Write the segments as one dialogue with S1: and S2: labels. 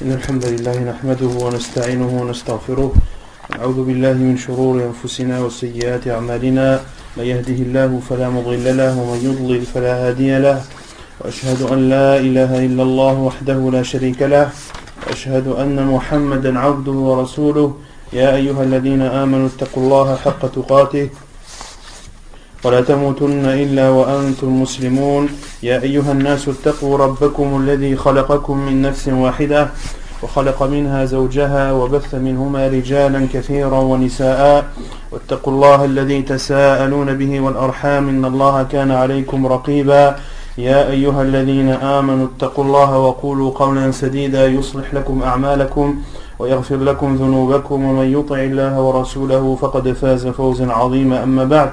S1: إن الحمد لله نحمده ونستعينه ونستغفره نعوذ بالله من شرور أنفسنا وسيئات أعمالنا من يهده الله فلا مضل له ومن يضلل فلا هادي له وأشهد أن لا إله إلا الله وحده لا شريك له وأشهد أن محمدا عبده ورسوله يا أيها الذين آمنوا اتقوا الله حق تقاته ولا تموتن إلا وأنتم مسلمون يا أيها الناس اتقوا ربكم الذي خلقكم من نفس واحدة وخلق منها زوجها وبث منهما رجالا كثيرا ونساء واتقوا الله الذي تساءلون به والأرحام إن الله كان عليكم رقيبا يا أيها الذين آمنوا اتقوا الله وقولوا قولا سديدا يصلح لكم أعمالكم ويغفر لكم ذنوبكم ومن يطع الله ورسوله فقد فاز فوزا عظيما أما بعد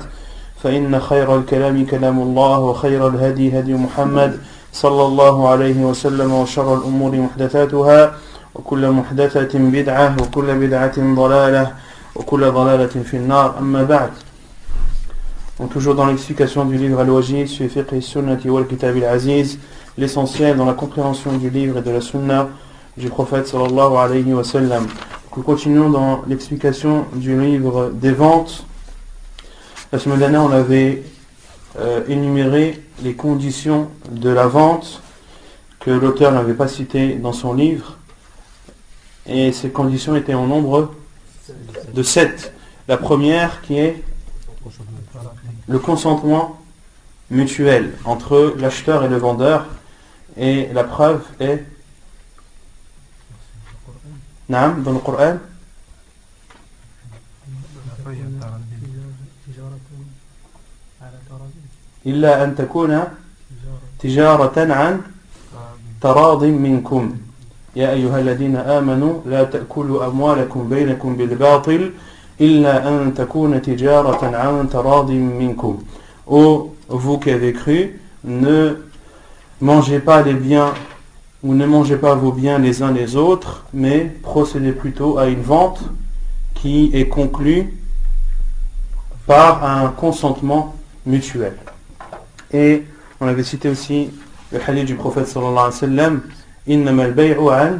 S1: فإن خير الكلام كلام الله وخير الهدي هدي محمد صلى الله عليه وسلم وشر الأمور محدثاتها وكل محدثة بدعة وكل بدعة ضلالة وكل ضلالة في النار أما بعد. Donc toujours dans l'explication du livre Al-Wajiz fi fiqh sunnati wal kitab al-aziz, l'essentiel dans la compréhension du livre et de la sunna du prophète sallallahu alayhi wa sallam. Nous continuons dans l'explication du livre des ventes. La semaine dernière, on avait énuméré les conditions de la vente que l'auteur n'avait pas citées dans son livre. Et ces conditions étaient en nombre de 7. La première qui est le consentement mutuel entre l'acheteur et le vendeur. Et la preuve est Naam, dans le Coran. إلا أن تكون تجارة عن تراض منكم يا أيها الذين آمنوا لا تأكلوا أموالكم بينكم بالباطل إلا أن تكون تجارة عن تراض منكم. Ô vous qui avez cru, ne mangez pas les biens ou ne mangez pas vos biens les uns les autres, mais procédez plutôt à une vente qui est conclue par un consentement mutuel. Et on avait cité aussi le hadith du prophète sallallahu alayhi wa sallam, innama al-bay'u an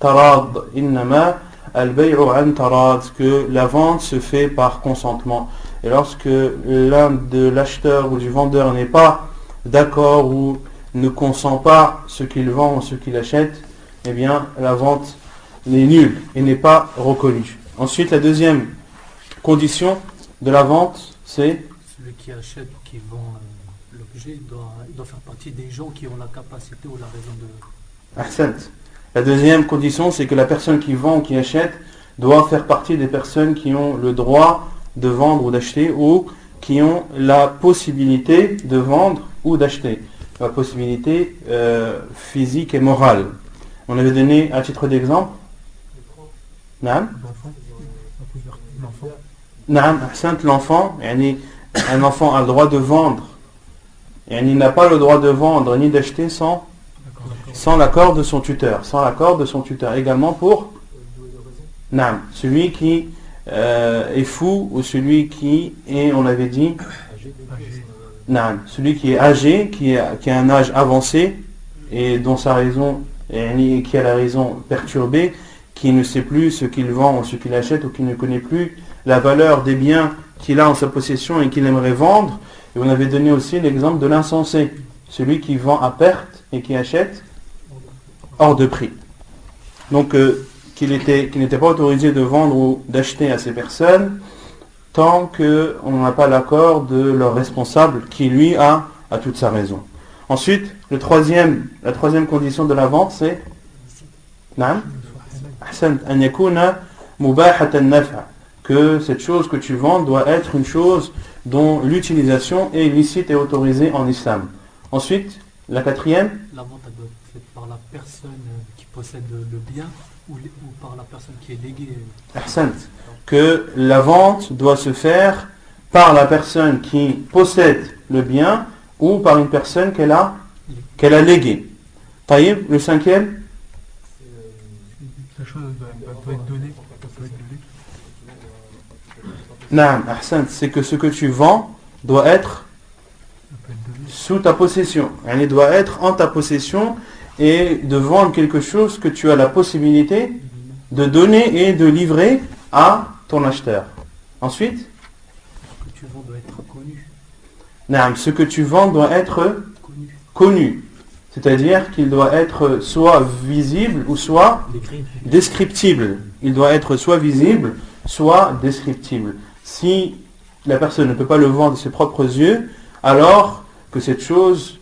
S1: tarad, innama al-bay'u an tarad, que la vente se fait par consentement. Et lorsque l'un de l'acheteur ou du vendeur n'est pas d'accord ou ne consent pas ce qu'il vend ou ce qu'il achète, eh bien la vente est nulle et n'est pas reconnue. Ensuite, la deuxième condition de la vente, c'est
S2: celui qui achète ou qui vend l'objet doit faire partie des gens qui ont la capacité ou la raison de...
S1: Ahsant. La deuxième condition, c'est que la personne qui vend ou qui achète doit faire partie des personnes qui ont le droit de vendre ou d'acheter, ou qui ont la possibilité de vendre ou d'acheter. La possibilité physique et morale. On avait donné à titre d'exemple Naam, Ahsant, l'enfant, un enfant a le droit de vendre. Et il n'a pas le droit de vendre ni d'acheter sans l'accord de son tuteur. Sans l'accord de son tuteur. Également pour Naam, celui qui est fou ou celui qui est, on avait dit, Naam, celui qui est âgé, qui a un âge avancé et dont sa raison, qui a la raison perturbée, qui ne sait plus ce qu'il vend ou ce qu'il achète, ou qui ne connaît plus la valeur des biens qu'il a en sa possession et qu'il aimerait vendre. Et on avait donné aussi l'exemple de l'insensé, celui qui vend à perte et qui achète hors de prix. Donc qu'il n'était pas autorisé de vendre ou d'acheter à ces personnes tant qu'on n'a pas l'accord de leur responsable qui lui a toute sa raison. Ensuite, la troisième condition de la vente, c'est Naam, Ahsan, an yakuna mubahatan naf'a, que cette chose que tu vends doit être une chose dont l'utilisation est licite et autorisée en islam. Ensuite, la quatrième,
S2: la vente doit être faite par la personne qui possède le bien ou par la personne qui est léguée.
S1: Ahsant, que la vente doit se faire par la personne qui possède le bien ou par une personne qu'elle a léguée. Taïb, le cinquième,
S3: la chose doit être donnée.
S1: Naam, Ahsant, c'est que ce que tu vends doit être sous ta possession. Il doit être en ta possession et de vendre quelque chose que tu as la possibilité de donner et de livrer à ton acheteur. Ensuite,
S2: Ce que tu vends doit être connu.
S1: naam, ce que tu vends doit être connu. C'est-à-dire qu'il doit être soit visible ou soit descriptible. Il doit être soit visible, soit descriptible. Si la personne ne peut pas le voir de ses propres yeux, alors que cette chose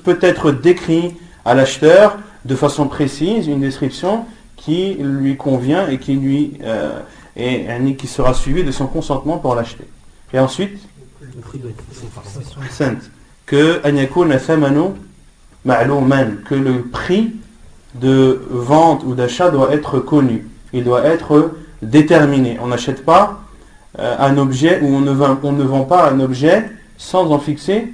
S1: peut être décrite à l'acheteur de façon précise, une description qui lui convient et qui sera suivie de son consentement pour l'acheter. Et ensuite,
S2: Le prix doit être fixé par la
S1: Ahsant, que an yakuna thamanu ma'luman, que le prix de vente ou d'achat doit être connu, il doit être déterminé. On n'achète pas un objet, ou on ne vend pas un objet sans en fixer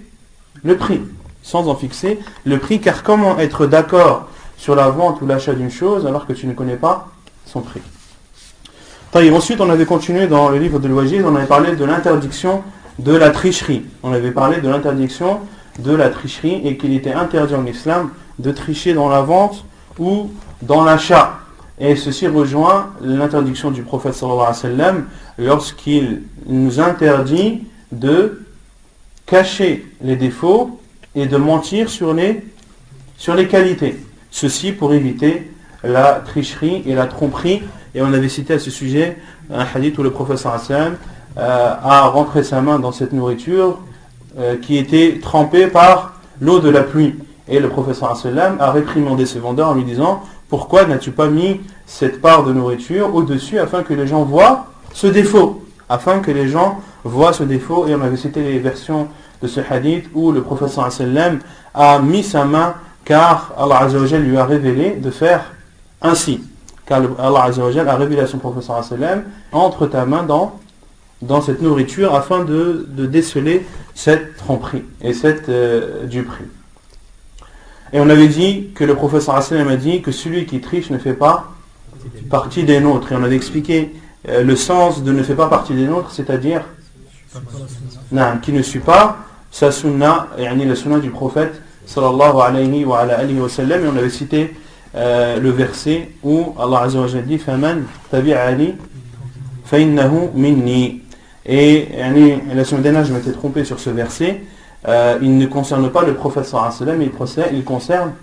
S1: le prix. Sans en fixer le prix, car comment être d'accord sur la vente ou l'achat d'une chose alors que tu ne connais pas son prix? Ensuite, on avait continué dans le livre de l'Wajiz, on avait parlé de l'interdiction de la tricherie. On avait parlé de l'interdiction de la tricherie et qu'il était interdit en islam de tricher dans la vente ou dans l'achat. Et ceci rejoint l'interdiction du prophète sallallahu alayhi wa sallam lorsqu'il nous interdit de cacher les défauts et de mentir sur les qualités. Ceci pour éviter la tricherie et la tromperie. Et on avait cité à ce sujet un hadith où le prophète sallallahu alayhi wa sallam a rentré sa main dans cette nourriture qui était trempée par l'eau de la pluie. Et le prophète sallallahu alayhi wa sallam a réprimandé ce vendeur en lui disant: pourquoi n'as-tu pas mis cette part de nourriture au-dessus afin que les gens voient ce défaut? Afin que les gens voient ce défaut. Et on avait cité les versions de ce hadith où le prophète sallallahu alayhi wa sallam a mis sa main car Allah azza wa jalla lui a révélé de faire ainsi. Car Allah azza wa jalla a révélé à son prophète sallallahu alayhi wa sallam: entre ta main dans cette nourriture afin de déceler cette tromperie et cette duperie. Et on avait dit que le prophète sallallahu alayhi wa sallam a dit que celui qui triche ne fait pas partie des nôtres. Et on avait expliqué le sens de ne fait pas partie des nôtres, c'est-à-dire qui ne suit pas sa sunna, la sunna du prophète sallallahu alayhi wa sallam. Et on avait cité le verset où Allah azza wa jalla dit: faman tabi'ani fa innahu minni. Et la semaine dernière je m'étais trompé sur ce verset. Il ne concerne pas le prophète sallallahu alayhi wa sallam, il concerne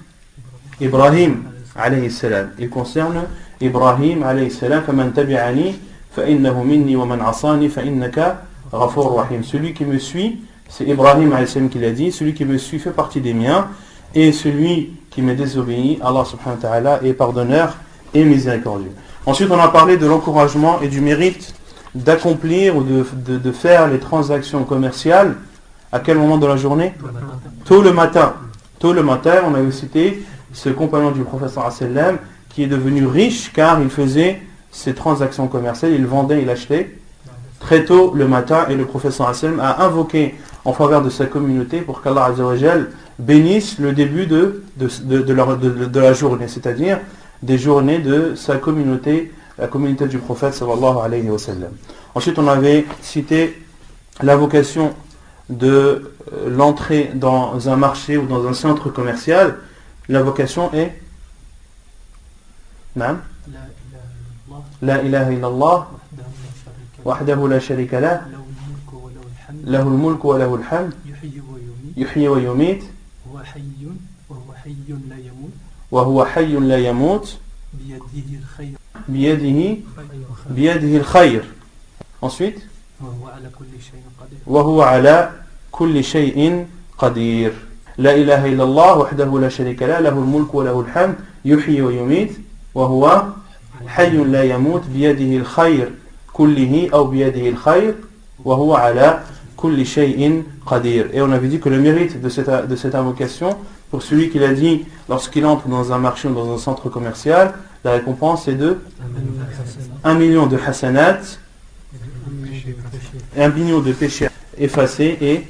S1: Ibrahim alayhi salam. Il concerne Ibrahim alayhi salam. Faman tabi'ani fa innahu minni wa man asani fa innaka ghafur rahim. Celui qui me suit, c'est Ibrahim alayhi salam qui l'a dit, celui qui me suit fait partie des miens, et celui qui me désobéit, Allah subhanahu wa ta'ala est pardonneur et miséricordieux. Ensuite, on a parlé de l'encouragement et du mérite d'accomplir ou de faire les transactions commerciales. À quel moment de la journée? Tôt le matin. Tôt le matin, on avait cité ce compagnon du prophète sallallahu alayhi wa sallam qui est devenu riche car il faisait ses transactions commerciales, il vendait, il achetait très tôt le matin, et le prophète sallallahu alayhi wa sallam a invoqué en faveur de sa communauté pour qu'Allah azza wa jalla bénisse le début de la journée, c'est-à-dire des journées de sa communauté, la communauté du prophète sallallahu alayhi wa sallam. Ensuite, on avait cité l'invocation de l'entrée dans un marché ou dans un centre commercial. L'invocation est Naam. La ilaha illallah wahdahu la sharika lah lahul mulku wa lahul hamd yuhyi wa yumit wa huwa hayyun la yamut biyadihi al-khayr. Ensuite, wa huwa ala kulli shay'in qadir. La ilaha illallah wahdahu la sharika lah lahul mulku wa lahul hamd yuhyi wa yumit wa huwa hayyun la yamut biyadihi al-khayr kullihi aw biyadihi al-khayr wa huwa ala kulli shay'in qadir. Et on avait dit que le mérite de cette invocation, pour celui qui l'a dit lorsqu'il entre dans un marché ou dans un centre commercial, la récompense est de 1 million de hasanat, 1 million de péchés effacés, et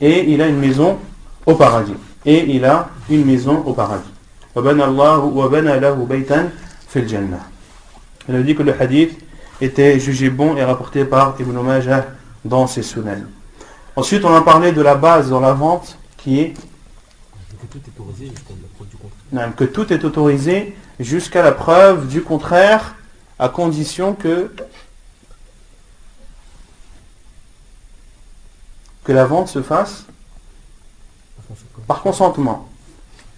S1: et il a une maison au paradis. Et il a une maison au paradis. Il a dit que le hadith était jugé bon et rapporté par Ibn Majah dans ses sunan. Ensuite, on a parlé de la base dans la vente qui est
S3: Que tout est autorisé jusqu'à la preuve du contraire.
S1: que tout est autorisé jusqu'à la preuve du contraire, à condition que la vente se fasse par consentement.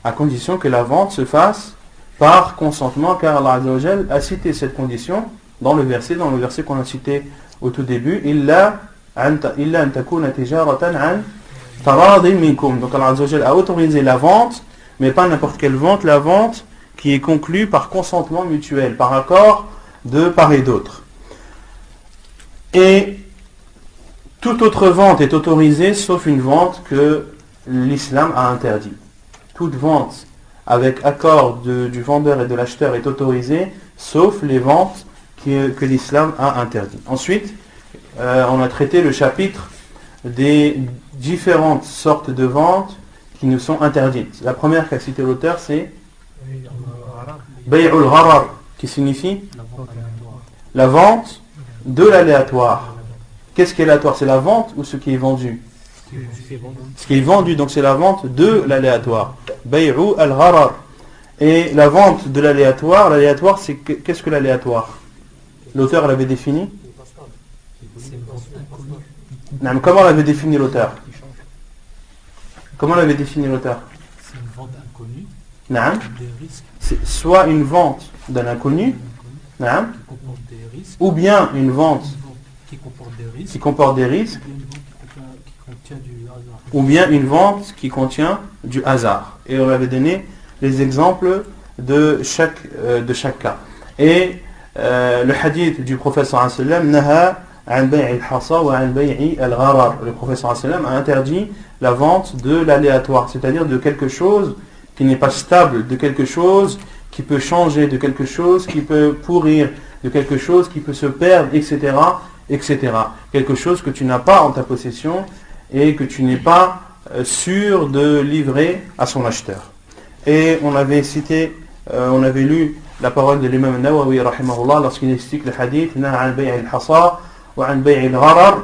S1: À condition que la vente se fasse par consentement, car Allah Azza wa Jal a cité cette condition dans le verset qu'on a cité au tout début, illa an takuna tijaratan an taradin minkum. Donc Allah Azza wa Jal a autorisé la vente, mais pas n'importe quelle vente, la vente qui est conclue par consentement mutuel, par accord de part et d'autre. Et toute autre vente est autorisée sauf une vente que l'islam a interdit. Toute vente avec accord du vendeur et de l'acheteur est autorisée sauf les ventes que l'islam a interdites. Ensuite, on a traité le chapitre des différentes sortes de ventes qui nous sont interdites. La première qu'a cité l'auteur, c'est Bay'ul Gharar, qui signifie la vente de l'aléatoire. Qu'est-ce qui est aléatoire? C'est la vente ou ce qui est vendu? Ce qui est vendu, donc c'est la vente de l'aléatoire. Bay'u al-Gharar. Et la vente de l'aléatoire, c'est qu'est-ce que l'aléatoire? L'auteur l'avait défini. Non, comment l'avait défini l'auteur? Comment l'avait défini l'auteur?
S2: C'est une vente inconnue.
S1: Non.
S2: Des risques.
S1: C'est soit une vente d'un inconnu, non,
S2: Qui comporte des risques.
S1: ou bien une vente
S2: Qui comporte des risques.
S1: qui comporte des risques,
S2: Qui contient du hasard.
S1: ou bien une vente qui contient du hasard. Et on avait donné les exemples de chaque cas. Et le hadith du prophète sallallahu alayhi wa sallam, Naha an bay'i al-hasa wa an bay'i al-gharar. Le prophète sallallahu alayhi wa sallam a interdit la vente de l'aléatoire, c'est-à-dire de quelque chose qui n'est pas stable, de quelque chose qui peut changer, de quelque chose qui peut pourrir, de quelque chose qui peut se perdre, etc., etc. Quelque chose que tu n'as pas en ta possession et que tu n'es pas sûr de livrer à son acheteur. Et on avait cité, on avait lu la parole de l'imam Nawawi rahimahullah lorsqu'il explique le hadith Naha an bay'i al-hasa wa an bay'i al-gharar.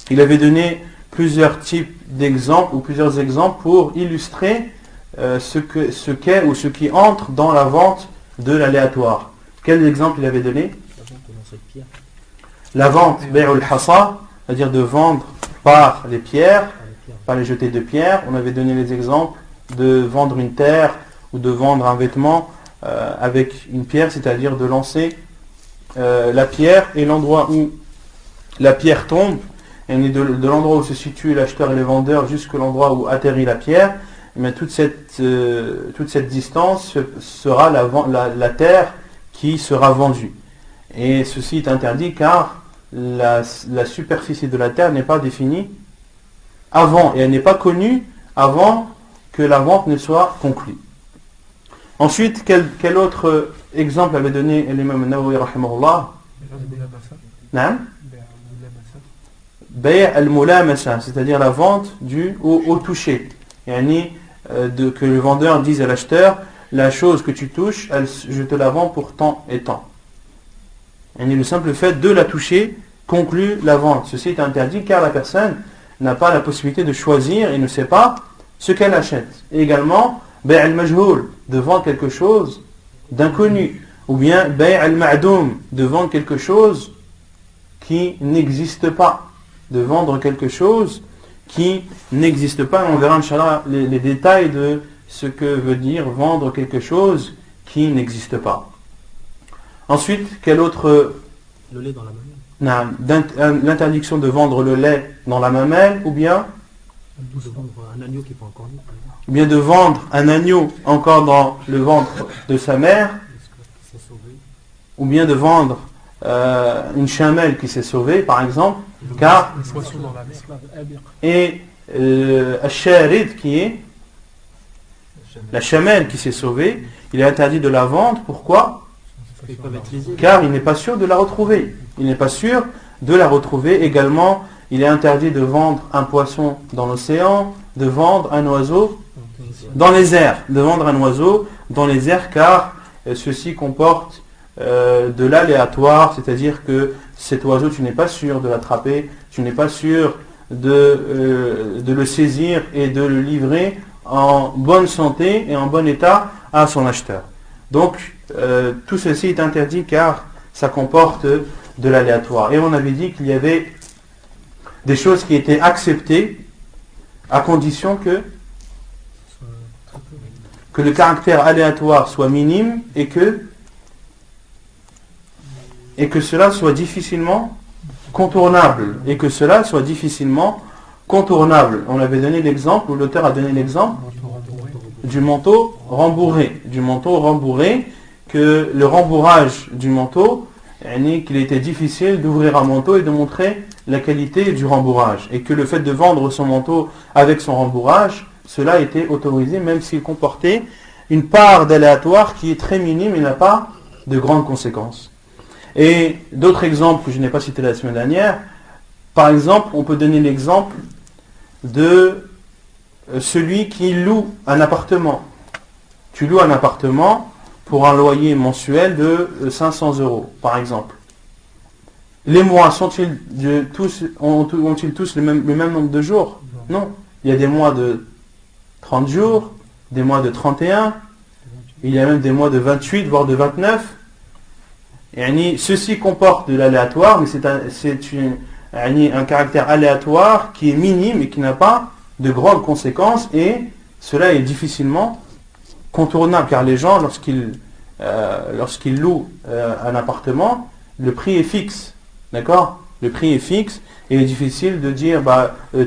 S1: Il avait donné plusieurs types d'exemples ou plusieurs exemples pour illustrer ce qu'est ou ce qui entre dans la vente de l'aléatoire. Quel exemple il avait donné? La vente bay'ul hasa, c'est-à-dire de vendre par les pierres, par les jetés de pierres. On avait donné les exemples de vendre une terre ou de vendre un vêtement avec une pierre, c'est-à-dire de lancer la pierre et l'endroit où la pierre tombe, et de l'endroit où se situe l'acheteur et le vendeur jusqu'à l'endroit où atterrit la pierre, mais toute cette distance sera la terre qui sera vendue. Et ceci est interdit car la superficie de la terre n'est pas définie avant, et elle n'est pas connue avant que la vente ne soit conclue. Ensuite, quel autre exemple avait donné l'imam Nawawi rahimahullah? Naam? Bay' al-mulamasa, c'est-à-dire la vente au toucher. Yani, que le vendeur dise à l'acheteur, la chose que tu touches, je te la vends pour tant et tant. Yani, le simple fait de la toucher conclut la vente. Ceci est interdit car la personne n'a pas la possibilité de choisir et ne sait pas ce qu'elle achète. Et également, bay' al-majhoul, de vendre quelque chose d'inconnu. Ou bien bay' al-ma'doum, de vendre quelque chose qui n'existe pas. De vendre quelque chose qui n'existe pas. On verra, Inch'Allah, les détails de ce que veut dire vendre quelque chose qui n'existe pas. Ensuite, quel autre...
S3: Le lait dans la mamelle.
S1: L'interdiction de vendre le lait dans la mamelle, ou bien...
S3: De vendre un agneau qui n'est pas encore né.
S1: Ou bien de vendre un agneau encore dans le ventre de sa mère, ou bien de vendre une chamelle qui s'est sauvée, par exemple, car et al-sharid qui est la chamelle qui s'est sauvée, il est interdit de la vendre. Pourquoi? Car il n'est pas sûr de la retrouver. Il n'est pas sûr de la retrouver. Également, il est interdit de vendre un poisson dans l'océan, de vendre un oiseau dans les airs, car ceci comporte de l'aléatoire, c'est-à-dire que cet oiseau, tu n'es pas sûr de l'attraper, tu n'es pas sûr de le saisir et de le livrer en bonne santé et en bon état à son acheteur. Donc tout ceci est interdit car ça comporte de l'aléatoire. Et on avait dit qu'il y avait des choses qui étaient acceptées à condition que le caractère aléatoire soit minime et que cela soit difficilement contournable. On avait donné l'exemple, ou l'auteur a donné l'exemple du manteau rembourré. Que le rembourrage du manteau, qu'il était difficile d'ouvrir un manteau et de montrer la qualité du rembourrage. Et que le fait de vendre son manteau avec son rembourrage, cela était autorisé même s'il comportait une part d'aléatoire qui est très minime et n'a pas de grandes conséquences. Et d'autres exemples que je n'ai pas cités la semaine dernière, par exemple, on peut donner l'exemple de celui qui loue un appartement. Tu loues un appartement pour un loyer mensuel de 500 €, par exemple. Les mois ont-ils tous le même nombre de jours? Non. Il y a des mois de 30 jours, des mois de 31, il y a même des mois de 28, voire de 29. Ceci comporte de l'aléatoire, mais c'est un caractère aléatoire qui est minime et qui n'a pas de grandes conséquences, et cela est difficilement contournable, car les gens, lorsqu'ils louent un appartement, le prix est fixe. D'accord? Le prix est fixe, et il est difficile de dire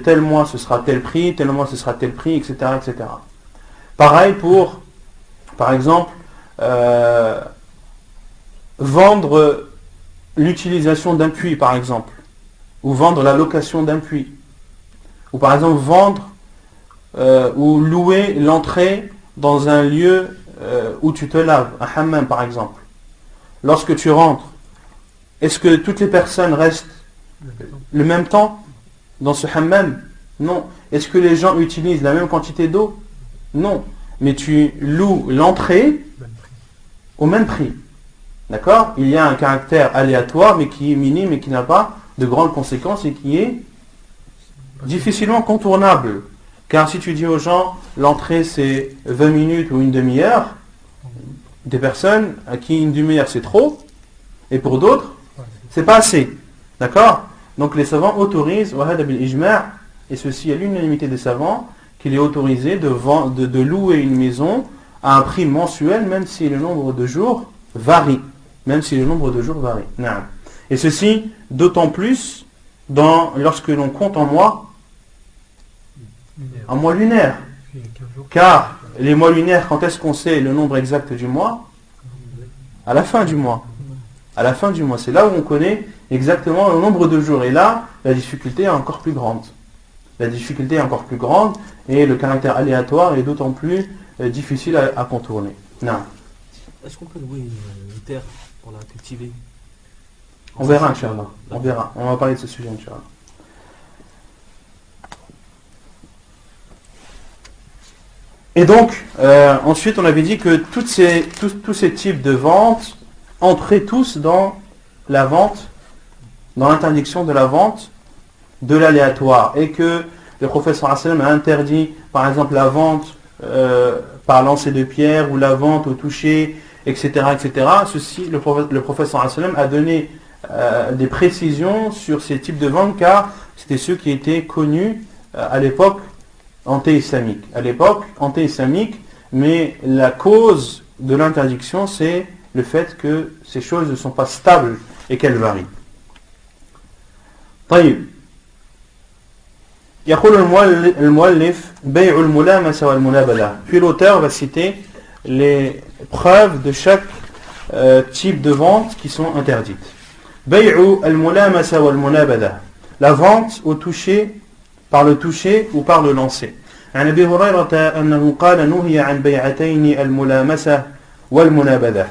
S1: tel mois ce sera tel prix, tel mois ce sera tel prix, etc. etc. Pareil pour, par exemple, vendre l'utilisation d'un puits, par exemple, ou vendre la location d'un puits, ou par exemple vendre ou louer l'entrée dans un lieu où tu te laves, un hammam par exemple. Lorsque tu rentres, est-ce que toutes les personnes restent le même temps dans ce hammam? Non. Est-ce que les gens utilisent la même quantité d'eau? Non. Mais tu loues l'entrée au même prix. D'accord? Il y a un caractère aléatoire, mais qui est minime et qui n'a pas de grandes conséquences et qui est difficilement contournable. Car si tu dis aux gens, l'entrée c'est 20 minutes ou une demi-heure, des personnes à qui une demi-heure c'est trop, et pour d'autres, c'est pas assez. D'accord? Donc les savants autorisent, et ceci à l'unanimité des savants, qu'il est autorisé de louer une maison à un prix mensuel, même si le nombre de jours varie. Et ceci d'autant plus lorsque l'on compte en mois lunaire. Car les mois lunaires, quand est-ce qu'on sait le nombre exact du mois? À la fin du mois. C'est là où on connaît exactement le nombre de jours. Et là, la difficulté est encore plus grande. Et le caractère aléatoire est d'autant plus difficile à contourner. Non.
S3: Est-ce qu'on peut louer une terre pour la cultiver?
S1: On verra, Inch'Allah. On va parler de ce sujet, Inch'Allah. Et donc, ensuite, on avait dit que tous ces types de ventes entraient tous dans la vente, dans l'interdiction de la vente de l'aléatoire. Et que le prophète sallallahu alayhi wa sallam a interdit, par exemple, la vente par lancer de pierre ou la vente au toucher, etc. etc. Ceci, le prophète sallallahu alayhi wa sallam a donné des précisions sur ces types de ventes, car c'était ceux qui étaient connus à l'époque anté-islamique. Mais la cause de l'interdiction, c'est le fait que ces choses ne sont pas stables et qu'elles varient. طيب. يقول المؤلف بيع الملامسة والمنابذة. Puis l'auteur va citer les preuves de chaque type de vente qui sont interdites. بيع الملامسة والمنابذة. La vente au toucher, par le toucher ou par le lancer. عن أبي هريرة أنه قال نهي عن بيعتين الملامسة والمنابذة.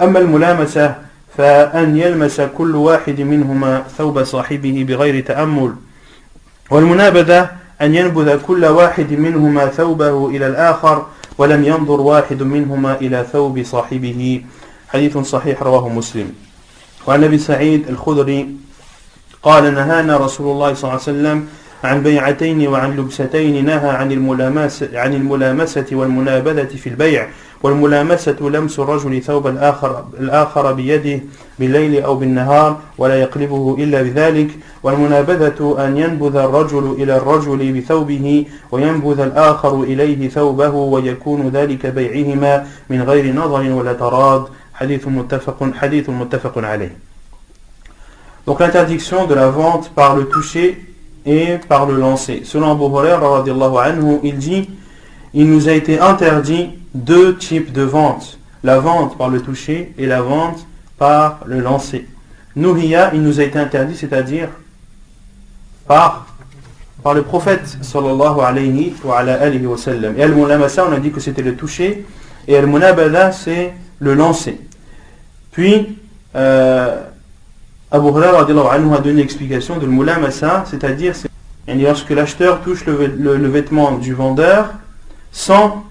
S1: أما الملامسة فأن يلمس كل واحد منهما ثوب صاحبه بغير تأمل، والمنابذة أن ينبذ كل واحد منهما ثوبه إلى الآخر ولم ينظر واحد منهما إلى ثوب صاحبه. حديث صحيح رواه مسلم. وعن أبي سعيد الخدري قال نهانا رسول الله صلى الله عليه وسلم عن بيعتين وعن لبستين نهى عن الملامسة والمنابذة في البيع والملامسة لمس الرجل ثوب الآخر بيده بالليل أو بالنهار ولا يقلبه إلا بذلك والمنابذة أن ينبذ الرجل إلى الرجل بثوبه وينبذ الآخر إليه ثوبه ويكون ذلك بيعهما من غير نظر ولا تراد حديث متفق عليه. Donc l'interdiction de la vente par le toucher et par le lancer. Selon Abu Hurairah radiyallahu anhu, il dit: il nous a été interdit deux types de vente, la vente par le toucher et la vente par le lancer. Nuhiya, il nous a été interdit, c'est-à-dire par le prophète sallallahu alayhi wa alihi wa sallam. Et al-mulamasa, on a dit que c'était le toucher, et al-munabada, c'est le lancer. Puis Abu Hurairah radiyallahu anhu a donné une explication de l'mulamasa, c'est-à-dire lorsque l'acheteur touche le vêtement du vendeur sans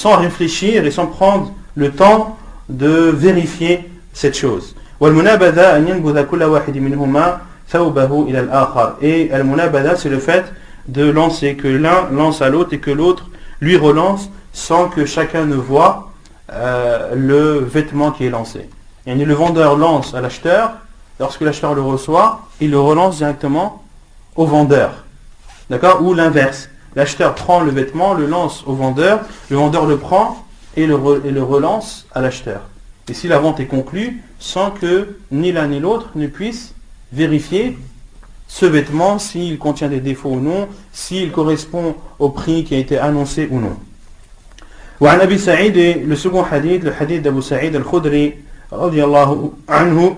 S1: réfléchir et sans prendre le temps de vérifier cette chose. والمنابذة أن ينبذ كل واحد منهما ثوبه إلى الآخر. Et al-munabada, c'est le fait de lancer, que l'un lance à l'autre et que l'autre lui relance sans que chacun ne voit le vêtement qui est lancé. Et le vendeur lance à l'acheteur. Lorsque l'acheteur le reçoit, il le relance directement au vendeur. D'accord? Ou l'inverse. L'acheteur prend le vêtement, le lance au vendeur le prend et le relance à l'acheteur. Et si la vente est conclue, sans que ni l'un ni l'autre ne puisse vérifier ce vêtement, s'il contient des défauts ou non, s'il correspond au prix qui a été annoncé ou non. وعن أبي سعيد, le second hadith, le hadith d'Abu Sa'id al-Khudri radiyallahu anhu,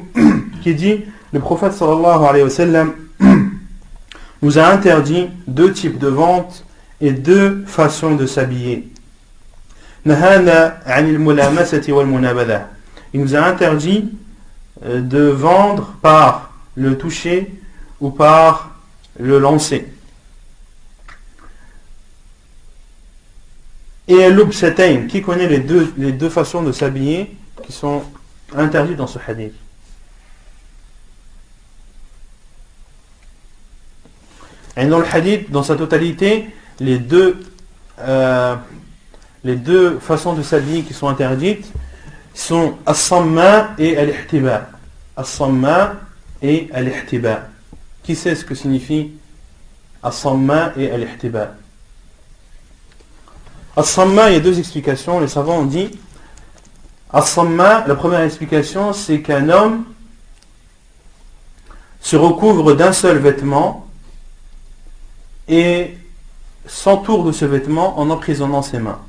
S1: qui dit: le prophète sallallahu alayhi wa sallam nous a interdit deux types de vente et deux façons de s'habiller. Nahana anil mulamasati wal munabada. Il nous a interdit de vendre par le toucher ou par le lancer. Et al-lubsatayn, qui connaît les deux façons de s'habiller qui sont interdites dans ce hadith? Et dans le hadith, dans sa totalité, les deux façons de s'habiller qui sont interdites sont as-samma et al-ihtiba. As-samma et al-ihtiba. Qui sait ce que signifie as-samma et al-ihtiba? As-samma, il y a deux explications. Les savants ont dit as-samma, la première explication, c'est qu'un homme se recouvre d'un seul vêtement et s'entoure de ce vêtement en emprisonnant ses mains,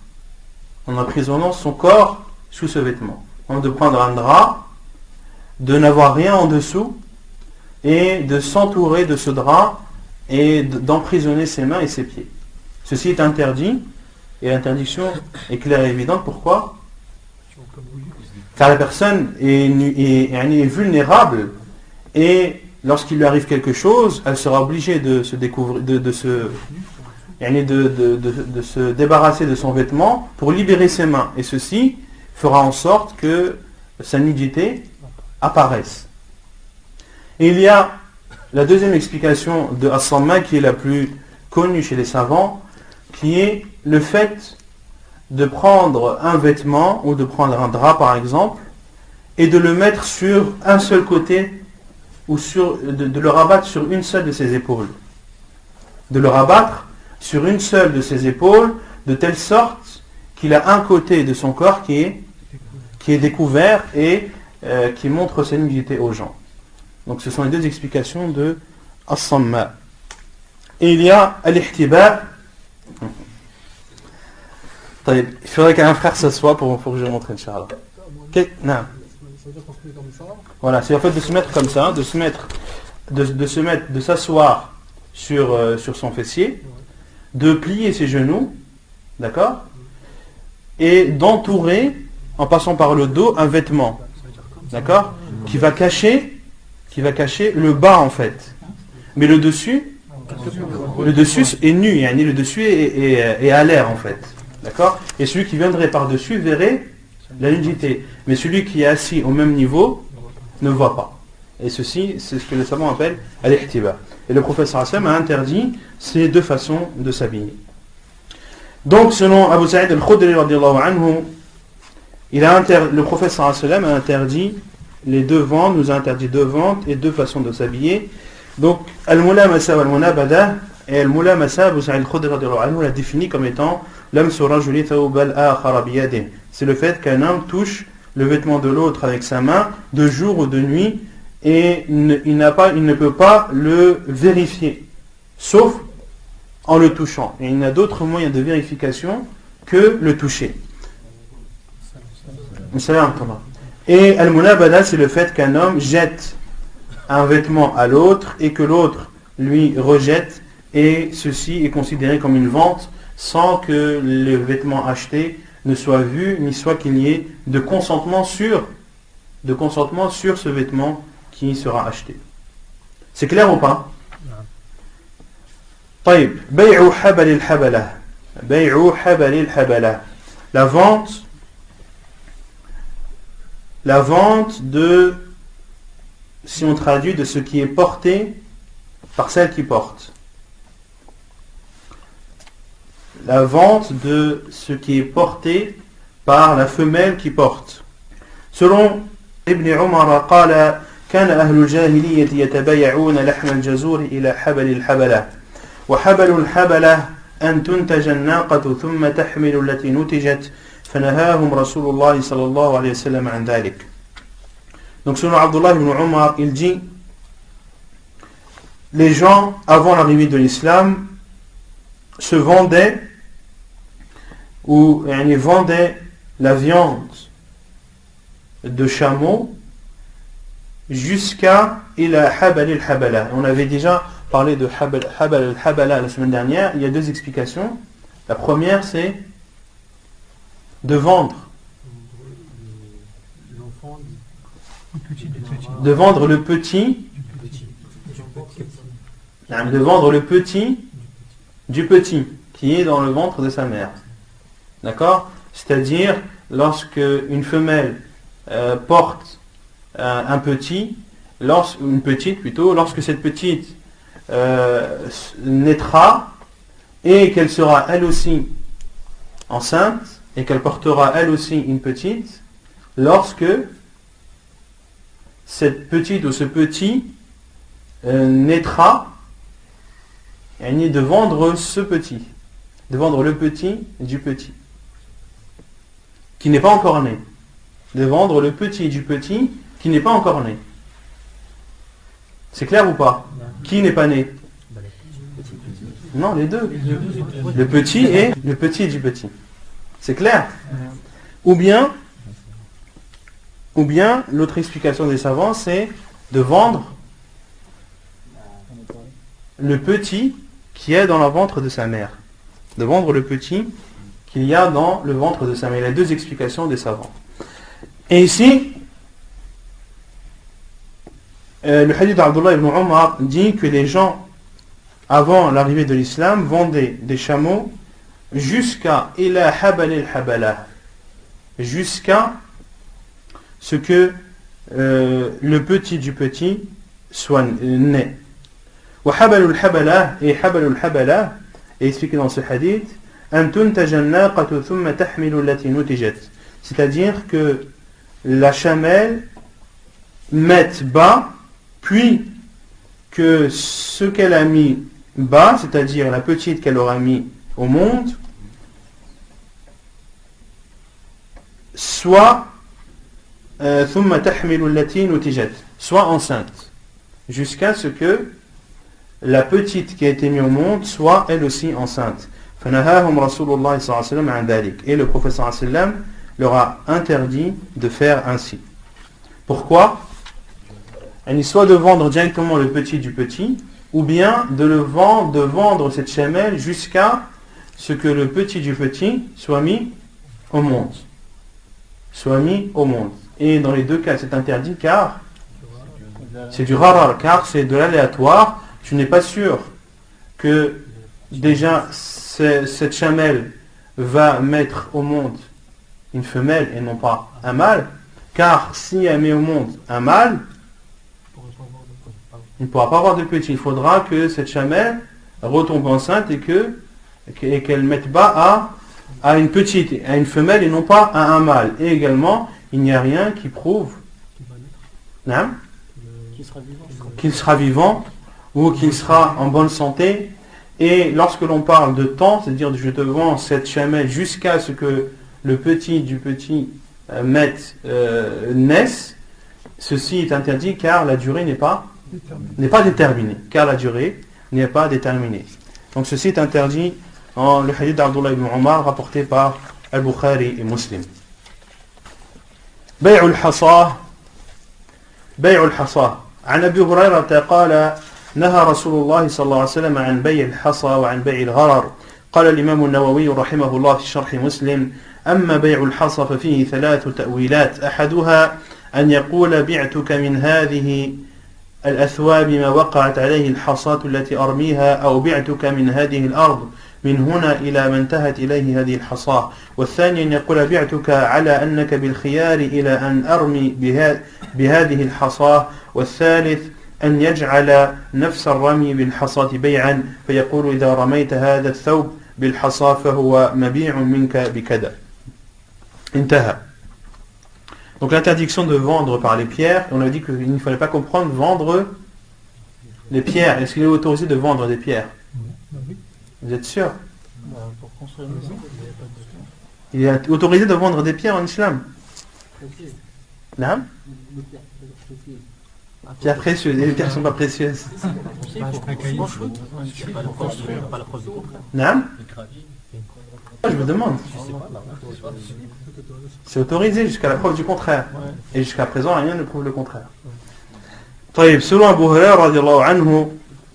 S1: en emprisonnant son corps sous ce vêtement. Donc de prendre un drap, de n'avoir rien en dessous et de s'entourer de ce drap et d'emprisonner ses mains et ses pieds. Ceci est interdit et l'interdiction est claire et évidente. Pourquoi? Car la personne est vulnérable et lorsqu'il lui arrive quelque chose, elle sera obligée de se découvrir, de se débarrasser de son vêtement pour libérer ses mains. Et ceci fera en sorte que sa nudité apparaisse. Et il y a la deuxième explication de as-samma qui est la plus connue chez les savants, qui est le fait de prendre un vêtement ou de prendre un drap par exemple et de le mettre sur un seul côté ou de le rabattre sur une seule de ses épaules. De le rabattre sur une seule de ses épaules de telle sorte qu'il a un côté de son corps qui est découvert et qui montre sa nudité aux gens. Donc ce sont les deux explications de as-samma. Et il y a al-ihtiba. Il faudrait qu'un frère s'assoie pour que je montre, Inch'Allah. Non. Voilà, c'est en fait de se mettre comme ça, de s'asseoir sur son fessier, de plier ses genoux, d'accord, et d'entourer, en passant par le dos, un vêtement, d'accord, qui va cacher le bas en fait, mais le dessus est nu, le dessus est à l'air en fait, d'accord, et celui qui viendrait par dessus verrait la nudité, mais celui qui est assis au même niveau ne voit pas. Et ceci, c'est ce que les savants appellent al-ihtiba. Et le prophète sallallahu alayhi wa sallam a interdit ces deux façons de s'habiller. Donc, selon Abu Sa'id al-Khudri radiyallahu anhu, le prophète sallallahu alayhi wa sallam a interdit les deux ventes, nous a interdit deux ventes et deux façons de s'habiller. Donc, al-mulamasa wal-munabada, et al-mulamasa, Abu Sa'id al-Khudri radiyallahu anhu l'a défini comme étant lamsu rajuli thawb al-akhara biyadihi. C'est le fait qu'un homme touche le vêtement de l'autre avec sa main, de jour ou de nuit, et il ne peut pas le vérifier, sauf en le touchant. Et il n'y a d'autres moyens de vérification que le toucher. Et al-munabada, c'est le fait qu'un homme jette un vêtement à l'autre et que l'autre lui rejette, et ceci est considéré comme une vente sans que le vêtement acheté ne soit vu, ni soit qu'il y ait de consentement sur ce vêtement qui sera acheté. C'est clair ou pas? طيب بيع حبل الحبلة بيع حبل الحبلة la vente de, si on traduit, de ce qui est porté par celle qui porte. La vente de ce qui est porté par la femelle qui porte. Selon Ibn Umar قال كان أهل الجاهلية يتبايعون لحم الجزور إلى حبل الحبلة وحبل الحبلة أن تنتج الناقة ثم تحمل التي نتجت فنهاهم رسول الله صلى الله عليه وسلم عن ذلك. Donc selon Abdullah ibn Umar, il dit, les gens avant l'arrivée de l'islam se vendaient ou vendaient la viande de chameau jusqu'à ila habal al-habala. On avait déjà parlé de habal al-habala la semaine dernière. Il y a deux explications. La première, c'est de vendre le petit du petit qui est dans le ventre de sa mère. D'accord? C'est-à-dire lorsque une femelle porte un petit, une petite plutôt, lorsque cette petite naîtra et qu'elle sera elle aussi enceinte et qu'elle portera elle aussi une petite, lorsque cette petite ou ce petit naîtra, et de vendre ce petit, de vendre le petit du petit qui n'est pas encore né, de vendre le petit du petit qui n'est pas encore né. C'est clair ou pas? Qui n'est pas né? Non, les deux. Le petit et le petit du petit. C'est clair? Ou bien l'autre explication des savants, c'est de vendre le petit qui est dans le ventre de sa mère. De vendre le petit qu'il y a dans le ventre de sa mère. Il y a deux explications des savants. Et ici, le hadith d'Abdullah ibn Umar dit que les gens, avant l'arrivée de l'islam, vendaient des chameaux jusqu'à ila habal al-habala, jusqu'à ce que le petit du petit soit né. Wa habal al-habala, et habal al-habala est expliqué dans ce hadith, an tuntaja an-naqatu thumma tahmilu allati nutijat, c'est-à-dire que la chamelle mette bas, puis que ce qu'elle a mis bas, c'est-à-dire la petite qu'elle aura mis au monde, soit enceinte, jusqu'à ce que la petite qui a été mise au monde soit elle aussi enceinte. Et le prophète sallallahu alayhi wa sallam leur a interdit de faire ainsi. Pourquoi? Soit de vendre directement le petit du petit, ou bien de vendre cette chamelle jusqu'à ce que le petit du petit soit mis au monde. Et dans les deux cas, c'est interdit car c'est du gharar, car c'est de l'aléatoire. Tu n'es pas sûr que déjà cette chamelle va mettre au monde une femelle et non pas un mâle, car si elle met au monde un mâle, Il ne pourra pas avoir de petit. Il faudra que cette chamelle retombe enceinte et qu'elle mette bas à une petite, à une femelle et non pas à un mâle. Et également, il n'y a rien qui prouve qu'il sera vivant ou qu'il sera en bonne santé. Et lorsque l'on parle de temps, c'est-à-dire je te vends cette chamelle jusqu'à ce que le petit du petit naisse, ceci est interdit car la durée n'est pas déterminée. Car la durée n'est pas déterminée. Donc ceci est interdit en le hadith d'Abdullah ibn Omar rapporté par Al-Bukhari et Muslim. بيع الحصى عن أبي هريرة قال نهى رسول الله صلى الله عليه وسلم عن بيع الحصى وعن بيع الغرر. قال الإمام النووي رحمه الله في شرح مسلم أما بيع الحصى ففيه 3 تأويلات أحدها أن يقول بعتك من هذه الأثواب ما وقعت عليه الحصاة التي أرميها أو بعتك من هذه الأرض من هنا إلى ما انتهت إليه هذه الحصاة. والثاني أن يقول بعتك على أنك بالخيار إلى أن أرمي بهذه الحصاة. والثالث أن يجعل نفس الرمي بالحصاة بيعا فيقول إذا رميت هذا الثوب بالحصاة فهو مبيع منك بكذا. انتهى. Donc l'interdiction de vendre par les pierres, on a dit qu'il ne fallait pas comprendre vendre les pierres. Est-ce qu'il est autorisé de vendre des pierres? Vous êtes sûr?
S3: Pour construire une maison,
S1: il est autorisé de vendre des pierres en islam? Non? Pierres précieuses. Et les pierres ne sont pas précieuses. Non? Je me demande. C'est autorisé jusqu'à la preuve du contraire. Et jusqu'à présent, rien ne prouve le contraire. Selon Abu Hurairah radiallahu anhu,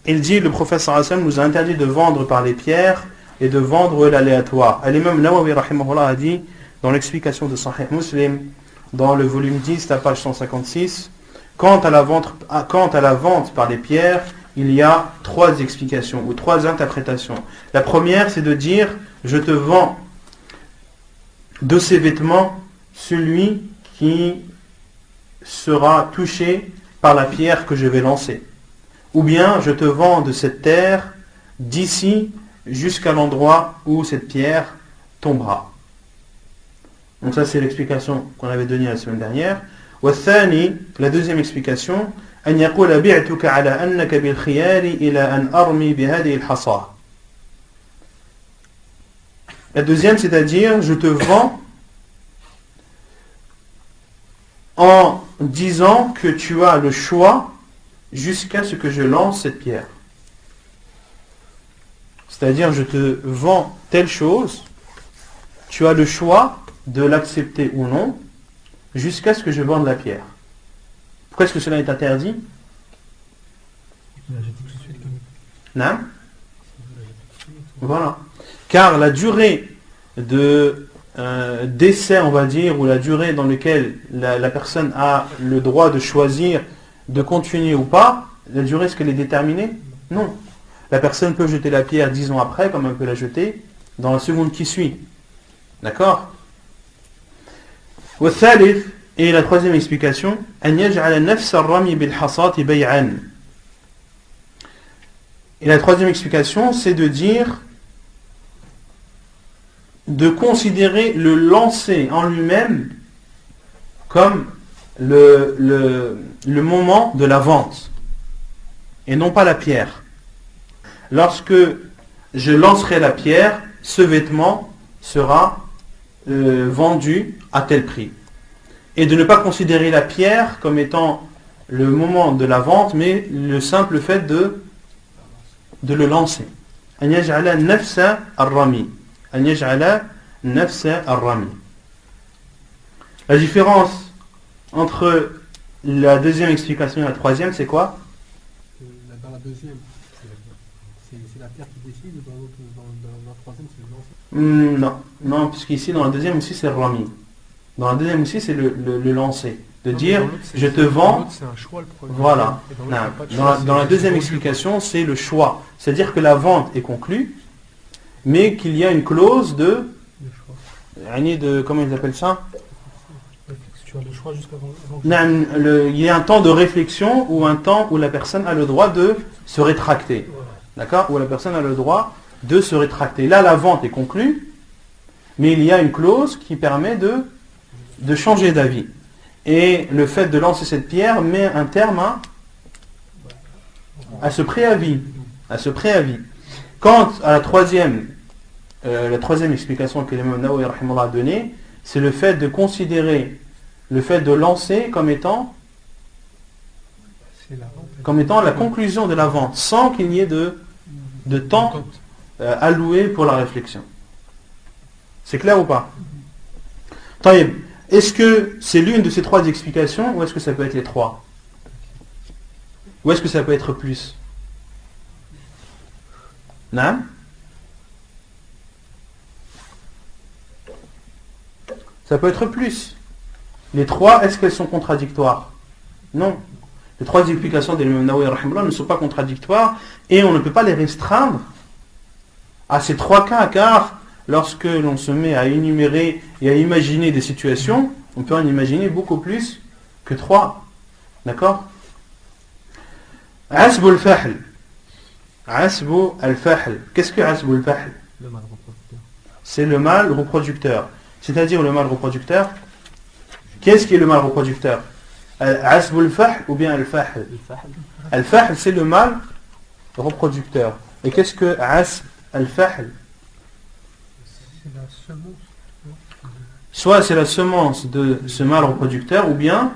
S1: il dit le prophète sallallahu alayhi wa sallam nous a interdit de vendre par les pierres et de vendre l'aléatoire. L'imam Nawawi rahimahullah a dit dans l'explication de Sahih Muslim, dans le volume 10, la page 156, quant à la vente par les pierres, il y a 3 explications ou 3 interprétations. La première, c'est de dire je te vends de ces vêtements celui qui sera touché par la pierre que je vais lancer. Ou bien je te vends de cette terre d'ici jusqu'à l'endroit où cette pierre tombera. Donc ça c'est l'explication qu'on avait donnée la semaine dernière. والثاني, la deuxième explication, أن يقول بعتك على أنك بالخيار إلى أن أرمي بهذه الحصاة. La deuxième, c'est-à-dire, je te vends en disant que tu as le choix jusqu'à ce que je lance cette pierre. C'est-à-dire, je te vends telle chose, tu as le choix de l'accepter ou non, jusqu'à ce que je vende la pierre. Pourquoi est-ce que cela est interdit? Non? Voilà. Car la durée d'essai, on va dire, ou la durée dans laquelle la personne a le droit de choisir de continuer ou pas, la durée, est-ce qu'elle est déterminée? Non. La personne peut jeter la pierre 10 ans après, comme elle peut la jeter dans la seconde qui suit. D'accord? Et la troisième explication, et la troisième explication, c'est de dire, de considérer le lancer en lui-même comme le moment de la vente et non pas la pierre. Lorsque je lancerai la pierre, ce vêtement sera vendu à tel prix. Et de ne pas considérer la pierre comme étant le moment de la vente, mais le simple fait de le lancer. أن يجعل نفس الرمي. أن يجعل نفس الرمي. La différence entre la deuxième explication et la troisième, c'est quoi?
S4: Dans la deuxième, c'est la pierre qui décide, ou dans la troisième, c'est le lancer?
S1: Non, puisqu'ici, dans la deuxième aussi, c'est le rami. Dans la deuxième aussi, c'est le lancer. De dire, je te vends.
S4: C'est un choix, le premier.
S1: Voilà. Dans la deuxième explication, c'est le choix. C'est-à-dire que la vente est conclue, mais qu'il y a une clause de comment ils appellent ça?
S4: choix jusqu'avant.
S1: Il y a un temps de réflexion ou un temps où la personne a le droit de se rétracter.
S4: Voilà.
S1: D'accord? Où la personne a le droit de se rétracter. Là, la vente est conclue, mais il y a une clause qui permet de changer d'avis. Et le fait de lancer cette pierre met un terme à ce préavis. Quant à la troisième explication que l'imam Nawawi rahimahullah a donnée, c'est le fait de considérer le fait de lancer comme étant la conclusion de la vente, sans qu'il y ait de temps alloué pour la réflexion. C'est clair ou pas? Taïb, est-ce que c'est l'une de ces trois explications ou est-ce que ça peut être les trois? Ou est-ce que ça peut être plus? Non? Ça peut être plus. Les trois, est-ce qu'elles sont contradictoires? Non. Les trois explications de l'imam Nawawi rahimahullah ne sont pas contradictoires et on ne peut pas les restreindre à ces trois cas, car lorsque l'on se met à énumérer et à imaginer des situations, on peut en imaginer beaucoup plus que trois. D'accord? Asbu al-fahl. Asbu al-fahl. Qu'est-ce que Asbu al-fahl?
S3: Le mâle reproducteur.
S1: C'est le mâle reproducteur. C'est-à-dire le mâle reproducteur. Qu'est-ce qui est le mâle reproducteur? Asbu al-fahl ou bien al-fahl? Al-fahl, c'est le mâle reproducteur. Et qu'est-ce que Asb al-fahl?
S4: C'est la semence.
S1: Soit c'est la semence de ce mâle reproducteur, ou bien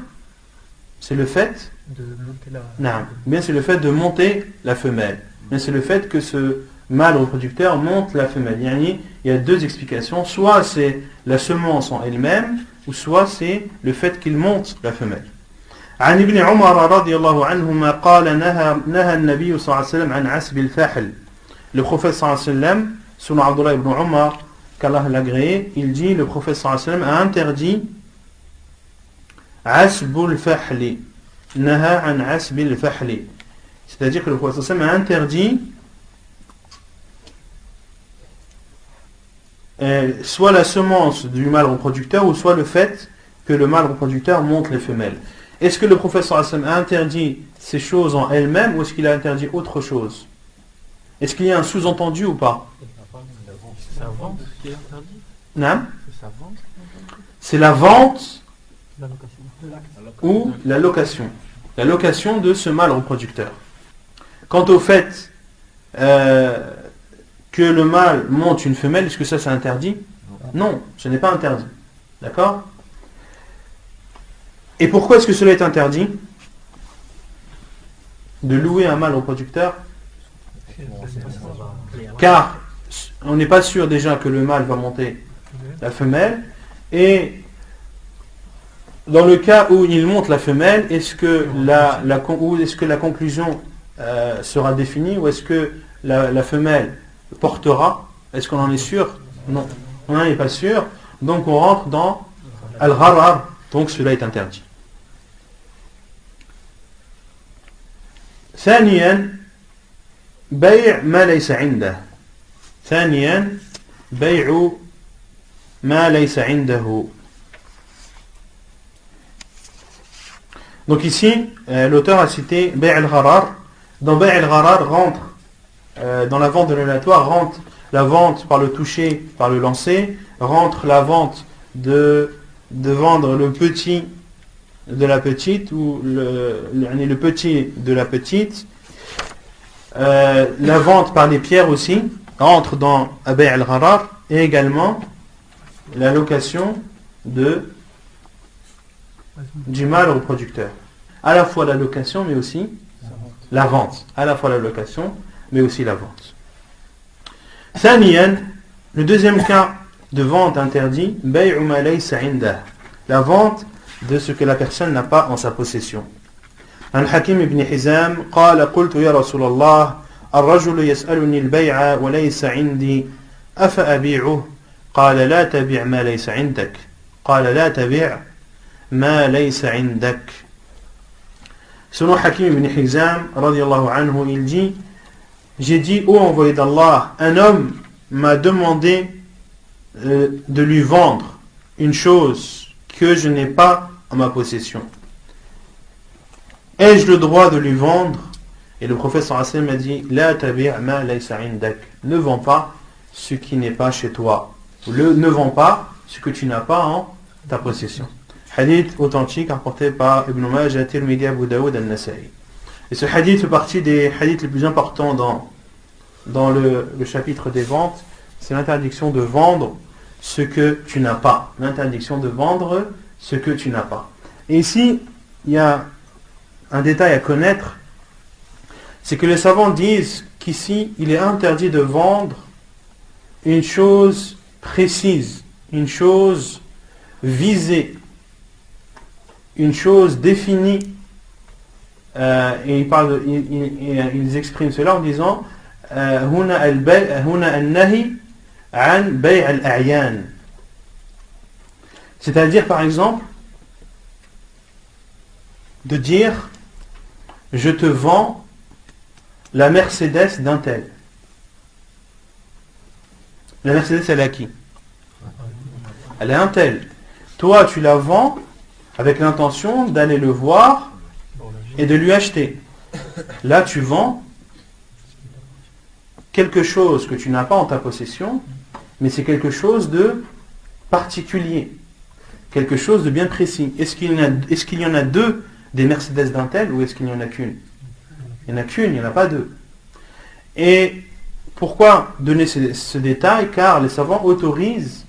S1: c'est le fait
S3: De monter la...
S1: non, bien c'est le fait de monter la femelle. Bien c'est le fait que ce mâle reproducteur monte la femelle. Il y a deux explications. Soit c'est la semence en elle-même, ou soit c'est le fait qu'il monte la femelle. عن ابن عمر رضي الله عنهما قال نهى النبي صلى الله عليه وسلم عن عسب الفحل. Le prophète صلى الله عليه وسلم, selon Abdullah ibn Umar, qu'Allah l'a agréé, il dit, le prophète صلى الله عليه وسلم a interdit عسب الفحل. نهى عن عسب الفحل. C'est-à-dire que le prophète صلى الله عليه وسلم a interdit soit la semence du mâle reproducteur ou soit le fait que le mâle reproducteur monte les femelles. Est-ce que le prophète sallallahu alayhi wa sallam a interdit ces choses en elles-mêmes ou est-ce qu'il a interdit autre chose? Est-ce qu'il y a un sous-entendu ou pas?
S3: C'est sa vente qui est interdit.
S1: Non?
S3: C'est sa vente.
S1: C'est la vente
S3: La location.
S1: ou la location. La location de ce mâle reproducteur. Quant au fait que le mâle monte une femelle, est-ce que ça c'est interdit? Non, ce n'est pas interdit. D'accord? Et pourquoi est-ce que cela est interdit? De louer un mâle reproducteur? Car on n'est pas sûr déjà que le mâle va monter la femelle. Et dans le cas où il monte la femelle, est-ce que la conclusion sera définie ou est-ce que la femelle portera? Est-ce qu'on en est sûr? Non, on n'en est pas sûr. Donc on rentre dans al-gharar. Donc cela est interdit. ثانيا بيع ما ليس عنده. ثانيا بيع ما ليس عنده. Donc ici, l'auteur a cité Bay' al-Gharar. Dans Bay' al-Gharar rentre, dans la vente de l'aléatoire, rentre la vente par le toucher, par le lancer, rentre la vente de vendre le petit de la petite ou le petit de la petite. La vente par les pierres aussi rentre dans Bay' al-Gharar et également la location du mâle reproducteur. À la fois la location mais aussi la vente. À la fois la location mais aussi la vente. ثانيا, le deuxième cas de vente interdit, بيع ما ليس عنده. La vente de ce que la personne n'a pas en sa possession. عن حكيم بن حزام قال قلت يا رسول الله الرجل يسألني البيع وليس عندي أفأبيعه قال لا تبيع ما ليس عندك قال لا تبيع ما ليس عندك. Selon Hakim ibn Hizam radiyallahu anhu, il dit, j'ai dit, ô envoyé d'Allah, un homme m'a demandé de lui vendre une chose que je n'ai pas en ma possession, ai-je le droit de lui vendre? Et le prophète sallallahu alayhi wa sallam a dit, la tabi' ma laysa indak, ne vends pas ce qui n'est pas chez toi, ne vends pas ce que tu n'as pas en ta possession. Hadith authentique rapporté par Ibn Majah, Tirmidhi, Abu Daoud, An-Nasa'i. Et ce hadith fait partie des hadiths les plus importants dans le chapitre des ventes. C'est l'interdiction de vendre ce que tu n'as pas. L'interdiction de vendre ce que tu n'as pas. Et ici, il y a un détail à connaître, c'est que les savants disent qu'ici, il est interdit de vendre une chose précise, une chose visée, une chose définie. Et ils expriment cela en disant هنا النهي عن بيع الأعيان. C'est-à-dire par exemple de dire je te vends la Mercedes d'un tel. La Mercedes elle est à qui? Elle est un tel. Toi tu la vends avec l'intention d'aller le voir et de lui acheter. Là tu vends quelque chose que tu n'as pas en ta possession, mais c'est quelque chose de particulier, quelque chose de bien précis. Est-ce qu'il y en a deux des Mercedes d'un tel ou est-ce qu'il n'y en a qu'une? Il n'y en a qu'une, il n'y en a pas deux. Et pourquoi donner ce détail? Car les savants autorisent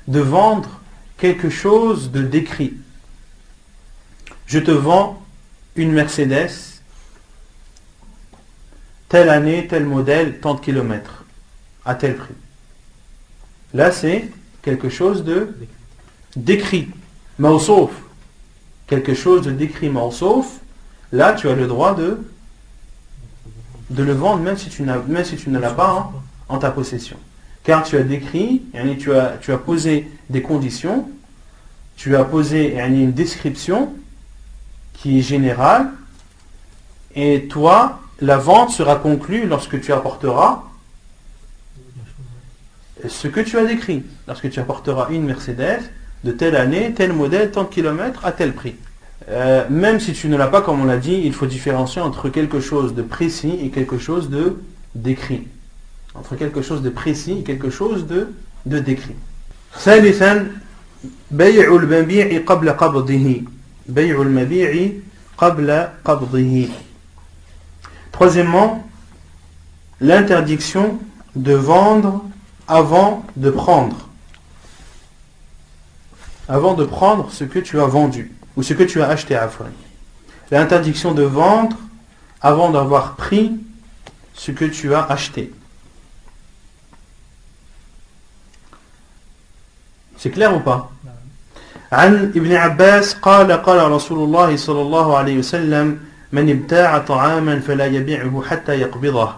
S1: de vendre quelque chose de décrit. Je te vends une Mercedes, telle année, tel modèle, tant de kilomètres, à tel prix. Là, c'est quelque chose de décrit, mawsouf. Quelque chose de décrit, mawsouf. Là, tu as le droit de le vendre, même si tu ne l'as pas en ta possession. Car tu as décrit, tu as posé des conditions, tu as posé une description qui est générale, et toi, la vente sera conclue lorsque tu apporteras ce que tu as décrit. Lorsque tu apporteras une Mercedes de telle année, tel modèle, tant de kilomètres, à tel prix. Même si tu ne l'as pas, comme on l'a dit, il faut différencier entre quelque chose de précis et quelque chose de décrit. Entre quelque chose de précis et quelque chose de décrit. ثالثا بيع المبيع قبل قبضه. بيع المبيع قبل قبضه. Troisièmement, l'interdiction de vendre avant de prendre. Avant de prendre ce que tu as vendu, ou ce que tu as acheté à Afwan. L'interdiction de vendre avant d'avoir pris ce que tu as acheté. C'est clair ou pas? عن ابن عباس قال قال رسول الله صلى الله عليه وسلم من ابتاع طعاما فلا يبيعه حتى يقبضه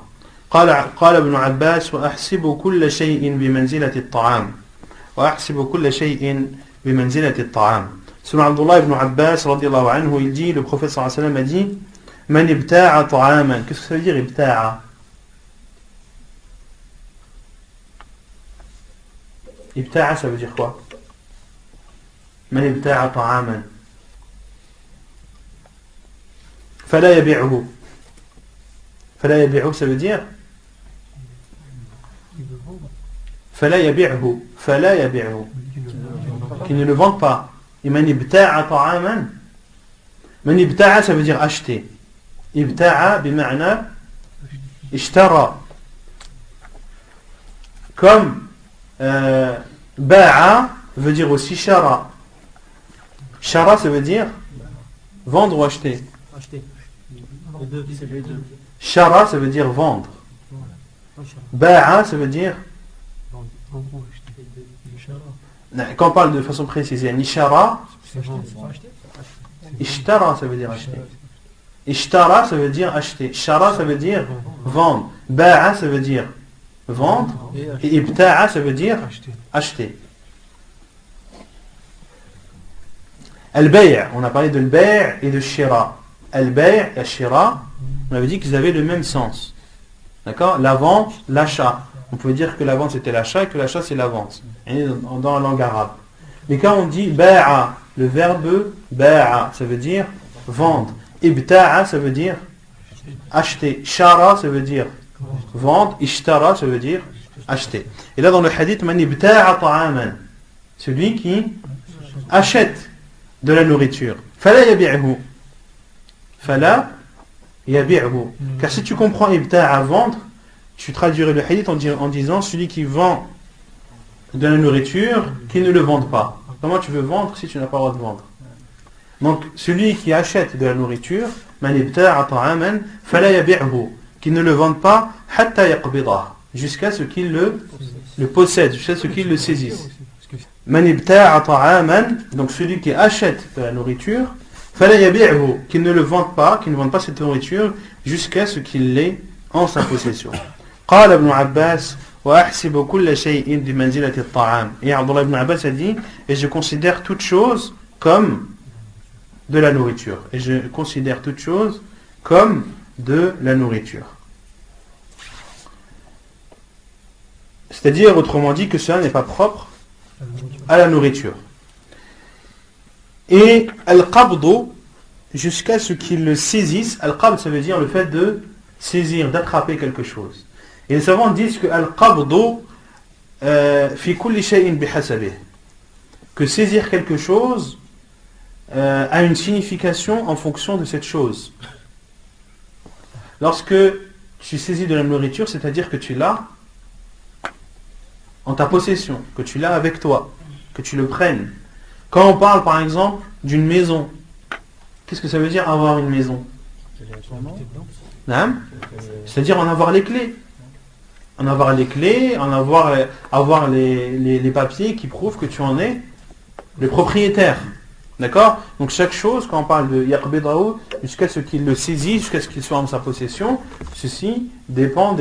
S1: قال ابن عباس وأحسب كل شيء بمنزلة الطعام وأحسب كل شيء بمنزلة الطعام. Selon Abdullah ibn Abbas radiallahu anhu, il dit, le prophète sallallahu alayhi wa sallam a dit Man ibta'a ta'aman. Qu'est-ce que ça veut dire ibta'a? Ibta'a, ça veut dire quoi? Man ibta'a ta'aman fala yabi'uhu. Fala yabi'uhu, ça veut dire fala yabi'uhu. Fala yabi'uhu, qui ne le vendent pas. Et man ibta'a ta'aman, man ibta'a, ça veut dire acheter. Ibta'a bima'na ishtara, comme ba'a veut dire aussi shara. Shara, ça veut dire vendre ou acheter.
S3: Acheter. Les deux, c'est les deux.
S1: Shara, ça veut dire vendre. Ba'a, ça veut dire quand on parle de façon précise, Nishara, Ishtara, ça veut dire acheter. Ishtara, ça veut dire acheter. Shara, ça veut dire vendre. Ba'a, ça veut dire vendre. Et Ibta'a, ça veut dire acheter. Al-Bay', on a parlé de al-Bay' et de Shira. Al-Bay' et Shira, on avait dit qu'ils avaient le même sens. D'accord? La vente, l'achat. On pouvait dire que la vente c'était l'achat et que l'achat c'est la vente. Dans la langue arabe. Mais quand on dit ba'a le verbe ba'a, ça veut dire vendre. Ibta'a, ça veut dire acheter. Shara, ça veut dire vendre. Ishtara, ça veut dire acheter. Et là dans le hadith, man ibta'a ta'aman, celui qui achète de la nourriture. Fala yabi'hu. Fala yabi'hu. Car si tu comprends ibta'a vendre, tu traduirais le hadith en disant celui qui vend de la nourriture, qui ne le vende pas. Comment tu veux vendre si tu n'as pas le droit de vendre? Donc celui qui achète de la nourriture, man ibta'a ta'aman fala yabi'hu, qui ne le vende pas hatta yaqbidah, jusqu'à ce qu'il le possède, jusqu'à ce qu'il le saisisse. Man ibta'a ta'aman, donc celui qui achète de la nourriture, fala yabi'hu, qui ne le vende pas, qui ne vende pas cette nourriture jusqu'à ce qu'il l'ait en sa possession. قال ابن عباس وأحسب كل شيء بمنزلة الطعام. Et Abdullah ibn Abbas a dit, et je considère toute chose comme de la nourriture. Et je considère toute chose comme de la nourriture. C'est-à-dire, autrement dit, que cela n'est pas propre à la nourriture. Et al-qabd, jusqu'à ce qu'il le saisisse. Al-qabd, ça veut dire le fait de saisir, d'attraper quelque chose. Et les savants disent que al-qabd fi kulli shay'in bihasabih, que saisir quelque chose a une signification en fonction de cette chose. Lorsque tu saisis de la nourriture, c'est-à-dire que tu l'as en ta possession, que tu l'as avec toi, que tu le prennes. Quand on parle par exemple d'une maison, qu'est-ce que ça veut dire avoir une maison? C'est-à-dire en avoir les clés. En avoir les clés, avoir les papiers qui prouvent que tu en es le propriétaire. D'accord? Donc chaque chose, quand on parle de yaqbidahu, jusqu'à ce qu'il le saisit, jusqu'à ce qu'il soit en sa possession, ceci dépend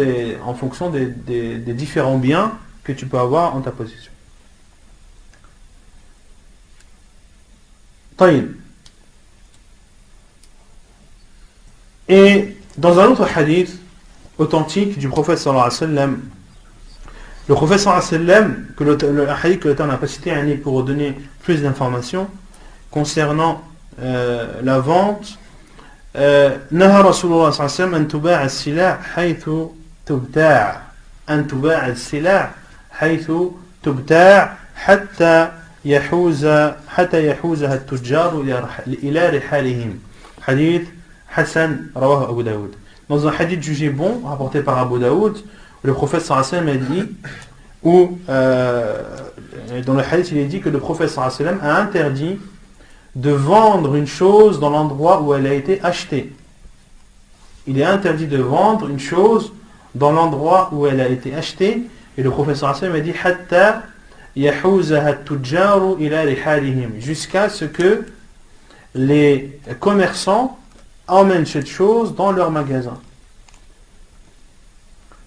S1: en fonction des différents biens que tu peux avoir en ta possession. طيب. Et dans un autre hadith authentique du prophète sallallahu alayhi wa sallam, le prophète sallallahu alayhi wa sallam, le hadith que l'auteur n'a pas cité pour donner plus d'informations concernant la vente, نهى رسول الله صلى الله عليه وسلم أن تباع السلع حيث تبتاع أن تباع السلع حيث تبتاع حتى يحوزها التجار إلى رحالهم. Hadith Hassan rawahu Abu Daoud. Dans un hadith jugé bon, rapporté par Abu Daoud, le prophète sallallahu alayhi wa sallam a dit, dans le hadith il est dit que le prophète sallallahu alayhi wa sallam a interdit de vendre une chose dans l'endroit où elle a été achetée. Il est interdit de vendre une chose dans l'endroit où elle a été achetée, et le prophète sallallahu alayhi wa sallam a dit hatta yahuzaha at-tujjaru ila rihalihim, jusqu'à ce que les commerçants emmènent cette chose dans leur magasin.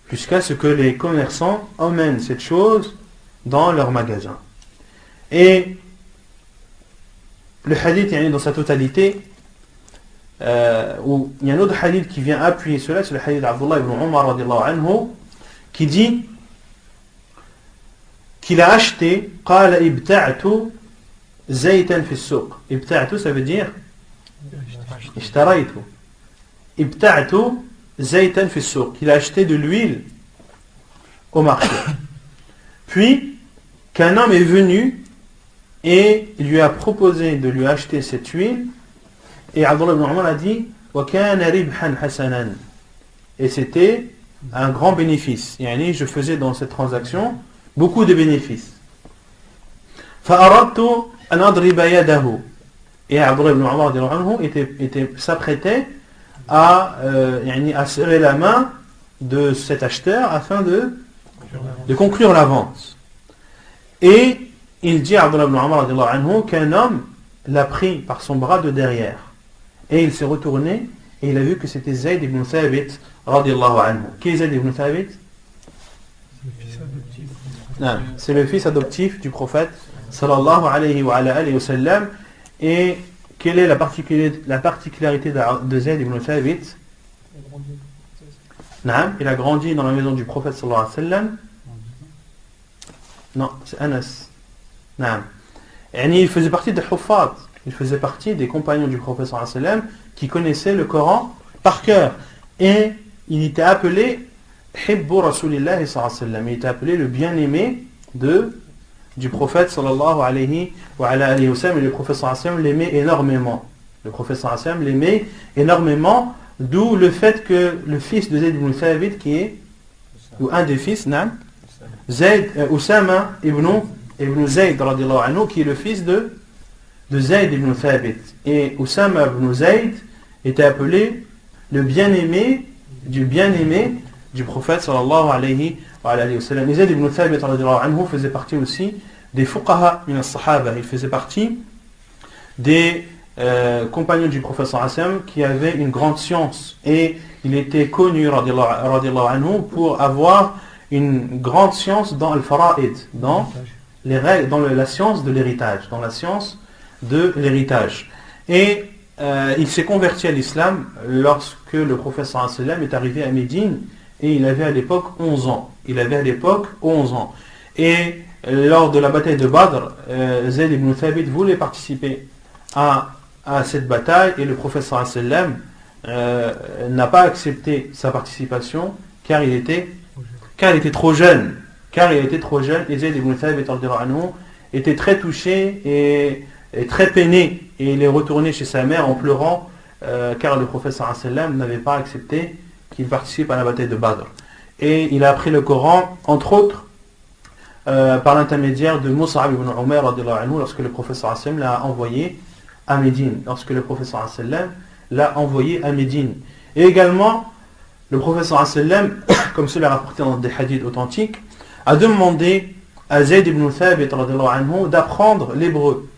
S1: Jusqu'à ce que les commerçants emmènent cette chose dans leur magasin. Et le hadith dans sa totalité, où il y a un autre hadith qui vient appuyer cela, c'est le hadith d'Abdullah ibn Umar radiallahu anhu, qui dit qu'il a acheté قال ابتعت زيتا في السوق. ابتعت ça veut dire اشتريت. ابتعت زيتا في السوق. Il a acheté de l'huile au marché. Puis qu'un homme est venu et lui a proposé de lui acheter cette huile, et Abdullah ibn Umar a dit وَكَانَ رِبْحًا حَسَنًا, et c'était un grand bénéfice. Yani, je faisais dans cette transaction beaucoup de bénéfices. فَأَرَدْتُ أَنْ أَضْرِبَ يَدَهُ, et Abdullah ibn Umar s'apprêtait à serrer la main de cet acheteur afin de conclure la vente. Et il dit à Abdullah ibn Umar qu'un homme l'a pris par son bras de derrière, et il s'est retourné et il a vu que c'était Zayd ibn Thabit radiallahu anhu. Qui est Zayd ibn Thabit? C'est le fils adoptif du prophète sallallahu alayhi wa sallam. Et quelle est la particularité de Zayd ibn Thabit? Il a grandi dans la maison du prophète sallallahu alayhi wa sallam. Non, c'est Anas. Il faisait partie des huffaz, il faisait partie des compagnons du prophète sallallahu alayhi wa sallam qui connaissaient le Coran par cœur. Et il était appelé Hibbu Rasulillahi sallallahu alayhi wa sallam. Il était appelé le bien-aimé du prophète sallallahu alayhi wa sallam. Et le prophète sallallahu alayhi wa sallam l'aimait énormément. Le prophète sallallahu alayhi wa sallam l'aimait énormément, d'où le fait que le fils de Zayd ibn Thabit, qui est, ou un des fils, Usama ibn Zayd radiallahu anhu, qui est le fils de Zayd ibn Thabit. Et Usama ibn Zayd était appelé le bien-aimé du prophète sallallahu alayhi wa sallam. Et Zayd ibn Thabit radiallahu anhu faisait partie aussi des fuqaha min as-sahaba. Il faisait partie des compagnons du prophète sallallahu alayhi wa sallam qui avaient une grande science. Et il était connu radiallahu anhu pour avoir une grande science dans al-fara'id, dans les règles, dans la science de l'héritage, Et il s'est converti à l'islam lorsque le prophète sallallahu alayhi wa sallam est arrivé à Médine, et il avait à l'époque 11 ans. Et lors de la bataille de Badr, Zayd ibn Thabit voulait participer à cette bataille, et le prophète sallallahu alayhi wa sallam n'a pas accepté sa participation car il était trop jeune. Et Zayd ibn Thabit était très touché et très peiné, et il est retourné chez sa mère en pleurant car le prophète sallallahu alayhi wa sallam n'avait pas accepté qu'il participe à la bataille de Badr. Et il a appris le Coran, entre autres, par l'intermédiaire de Mus'ab ibn Umayr radiallahu anhu, lorsque le prophète sallallahu alayhi wa sallam l'a envoyé à Médine. Et également, le prophète sallallahu alayhi wa sallam, comme cela est rapporté dans des hadiths authentiques, a demandé à Zayd ibn Thabit radiallahu anhu d'apprendre l'hébreu.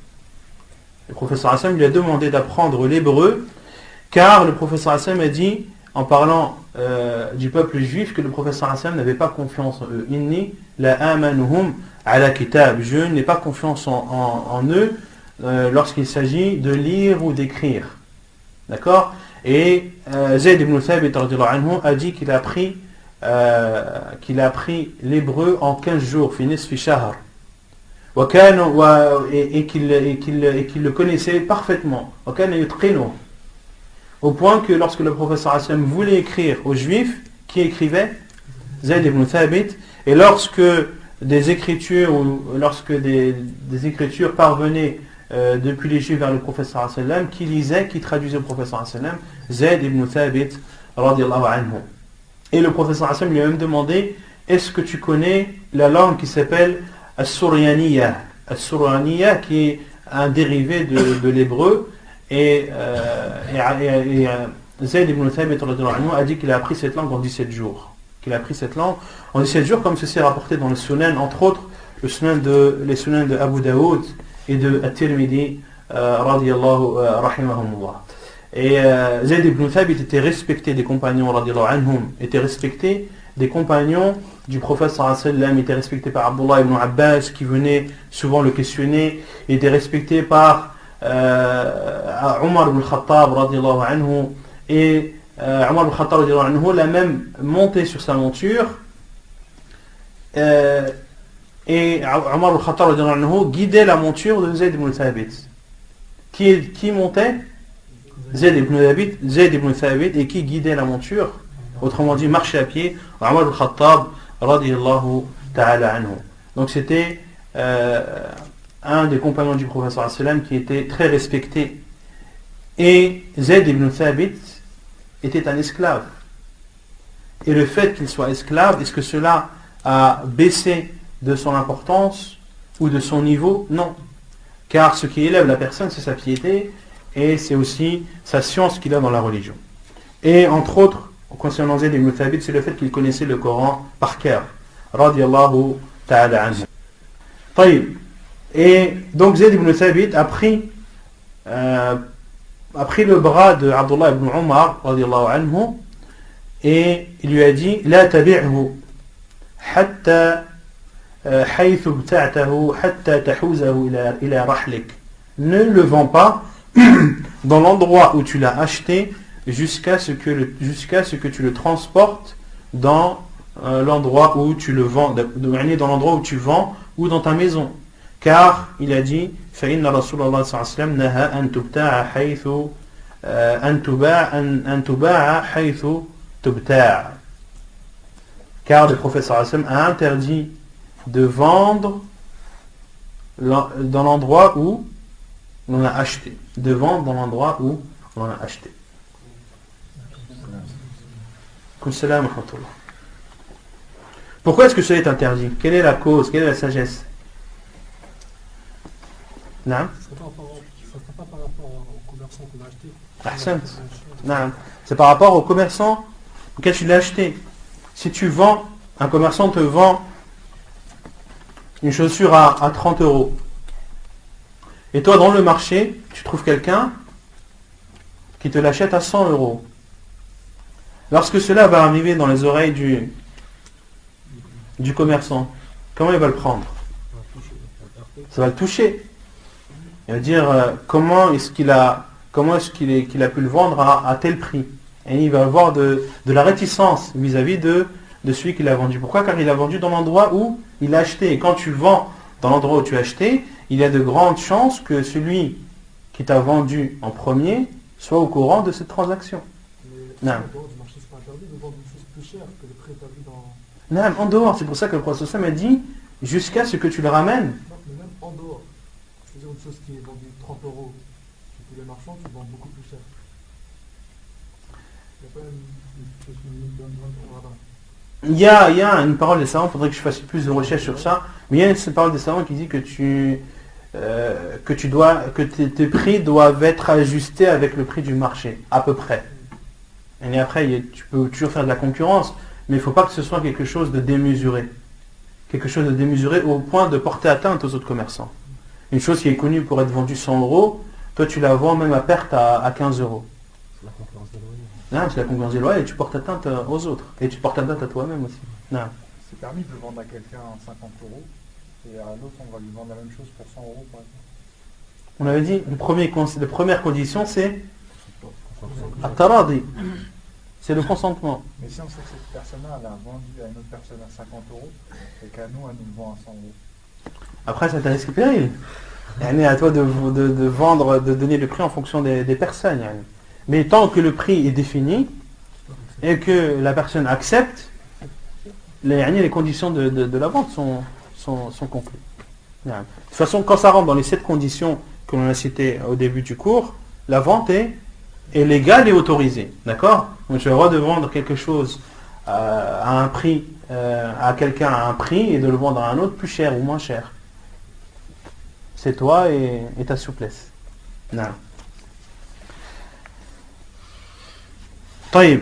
S1: Le prophète sallallahu alayhi wa sallam lui a demandé d'apprendre l'hébreu, car le prophète sallallahu alayhi wa sallam a dit, en parlant du peuple juif, que le prophète sallallahu alayhi wa sallam n'avait pas confiance en eux. Inni la amanuhum ala kitab. Je n'ai pas confiance en eux lorsqu'il s'agit de lire ou d'écrire. D'accord? Et Zayd ibn Thabit a dit qu'il a appris l'hébreu en 15 jours, finis fi shahr. Et qu'il le connaissait parfaitement. Au point que lorsque le professeur Hassan voulait écrire aux Juifs, qui écrivait? Zayd ibn Thabit. Et lorsque des écritures parvenaient depuis les Juifs vers le professeur Hassan, qui lisait, qui traduisait au professeur Hassan? Zayd ibn Thabit radiallahu anhu. Et le professeur Hassan lui a même demandé, est-ce que tu connais la langue qui s'appelle As-Suryaniyya? As-Suryaniyya, qui est un dérivé de l'hébreu. Et Zayd ibn Thabit a dit qu'il a appris cette langue en 17 jours. Comme ceci est rapporté dans le Sunan, entre autres les Sunan de Abu Daoud et de At-Tirmidhi rahimahumullah. Et Zayd ibn Thabit était respecté des compagnons radiallahu anhum, était respecté des compagnons du prophète sallallahu alayhi wa sallam, était respecté par Abdullah ibn Abbas qui venait souvent le questionner, était respecté par Omar ibn Khattab radiallahu anhu, et Omar ibn Khattab radiallahu anhu l'a même monté sur sa monture, et Omar ibn Khattab radiallahu anhu guidait la monture de Zayd ibn Thabit. Qui montait? Zayd ibn Thabit, et qui guidait la monture, autrement dit marchait à pied, Omar ibn Khattab radiallahu ta'ala anhu. Donc c'était un des compagnons du prophète sallallahu alayhi wa sallam qui était très respecté. Et Zayd ibn Thabit était un esclave. Et le fait qu'il soit esclave, est-ce que cela a baissé de son importance ou de son niveau? Non. Car ce qui élève la personne, c'est sa piété, et c'est aussi sa science qu'il a dans la religion. Et entre autres, concernant Zayd ibn Thabit, c'est le fait qu'il connaissait le Coran par cœur. Radiallahu ta'ala anhu. Taïb. Et donc Zayd ibn Thabit a pris le bras de Abdullah ibn Umar radiallahu anhu, et il lui a dit la tabi'hu hatta haythu bta'tahu hatta tahuzahu ila rahlik. Ne le vends pas dans l'endroit où tu l'as acheté jusqu'à ce que tu le transportes dans l'endroit où tu le vends, dans l'endroit où tu vends ou dans ta maison. car il a dit فإن رسول الله صلى الله عليه وسلم نهى أن تباع حيث تبتاع. Car le prophète sallallahu alayhi wa sallam a interdit de vendre dans l'endroit où on a acheté. De vendre dans l'endroit où on a acheté. Pourquoi est-ce que cela est interdit? Quelle est la cause? Quelle est la sagesse? Non?
S4: Ça ne sera pas par rapport au commerçant qu'on a acheté.
S1: Ahsant. Non. C'est par rapport au commerçant auquel tu l'as acheté. Si tu vends, un commerçant te vend une chaussure à 30 euros. Et toi, dans le marché, tu trouves quelqu'un qui te l'achète à 100 euros. Lorsque cela va arriver dans les oreilles du commerçant, comment il va le prendre? Ça va le toucher. Il va dire comment est-ce qu'il a pu le vendre à tel prix. Et il va avoir de la réticence vis-à-vis de celui qui l'a vendu. Pourquoi? Car il a vendu dans l'endroit où il a acheté. Et quand tu vends dans l'endroit où tu as acheté, il y a de grandes chances que celui qui t'a vendu en premier soit au courant de cette transaction.
S4: Mais
S1: Non.
S4: en dehors du marché, c'est pas interdit de vendre une chose plus chère que le prix établi dans...
S1: Non, en dehors. C'est pour ça que le prophète sallallahu alayhi wa sallam a dit jusqu'à ce que tu le ramènes.
S4: Non, mais même en dehors. C'est-à-dire une chose qui est vendue 30 euros, chez tous les marchands, tu vends beaucoup plus cher. Il n'y a pas une chose
S1: Il y a une parole des savants, il faudrait que je fasse plus de recherches sur ça, mais il y a une parole des savants qui dit que tes prix doivent être ajustés avec le prix du marché, à peu près. Et après, tu peux toujours faire de la concurrence, mais il ne faut pas que ce soit quelque chose de démesuré. Quelque chose de démesuré au point de porter atteinte aux autres commerçants. Une chose qui est connue pour être vendue 100 euros, toi tu la vends même à perte à 15 euros.
S3: C'est la concurrence déloyale.
S1: Non, c'est la concurrence déloyale et tu portes atteinte aux autres. Et tu portes atteinte à toi-même aussi. Non.
S5: C'est permis de vendre à quelqu'un 50 euros et à l'autre on va lui vendre la même chose pour 100 euros par exemple.
S1: On avait dit, la première condition c'est at-taradi. C'est le consentement.
S5: Mais si on sait que cette personne-là elle a vendu à une autre personne à 50 euros et qu'à nous elle nous le vend à 100 euros.
S1: Après c'est un risque péril. Il est à toi de vendre, de donner le prix en fonction des personnes. Mais tant que le prix est défini et que la personne accepte, les conditions de la vente sont conclues. De toute façon, quand ça rentre dans les 7 conditions que l'on a citées au début du cours, la vente est légale et autorisée. D'accord? Donc tu as le droit de vendre quelque chose à un prix, à quelqu'un à un prix et de le vendre à un autre plus cher ou moins cher. C'est toi et ta souplesse. Non. طيب.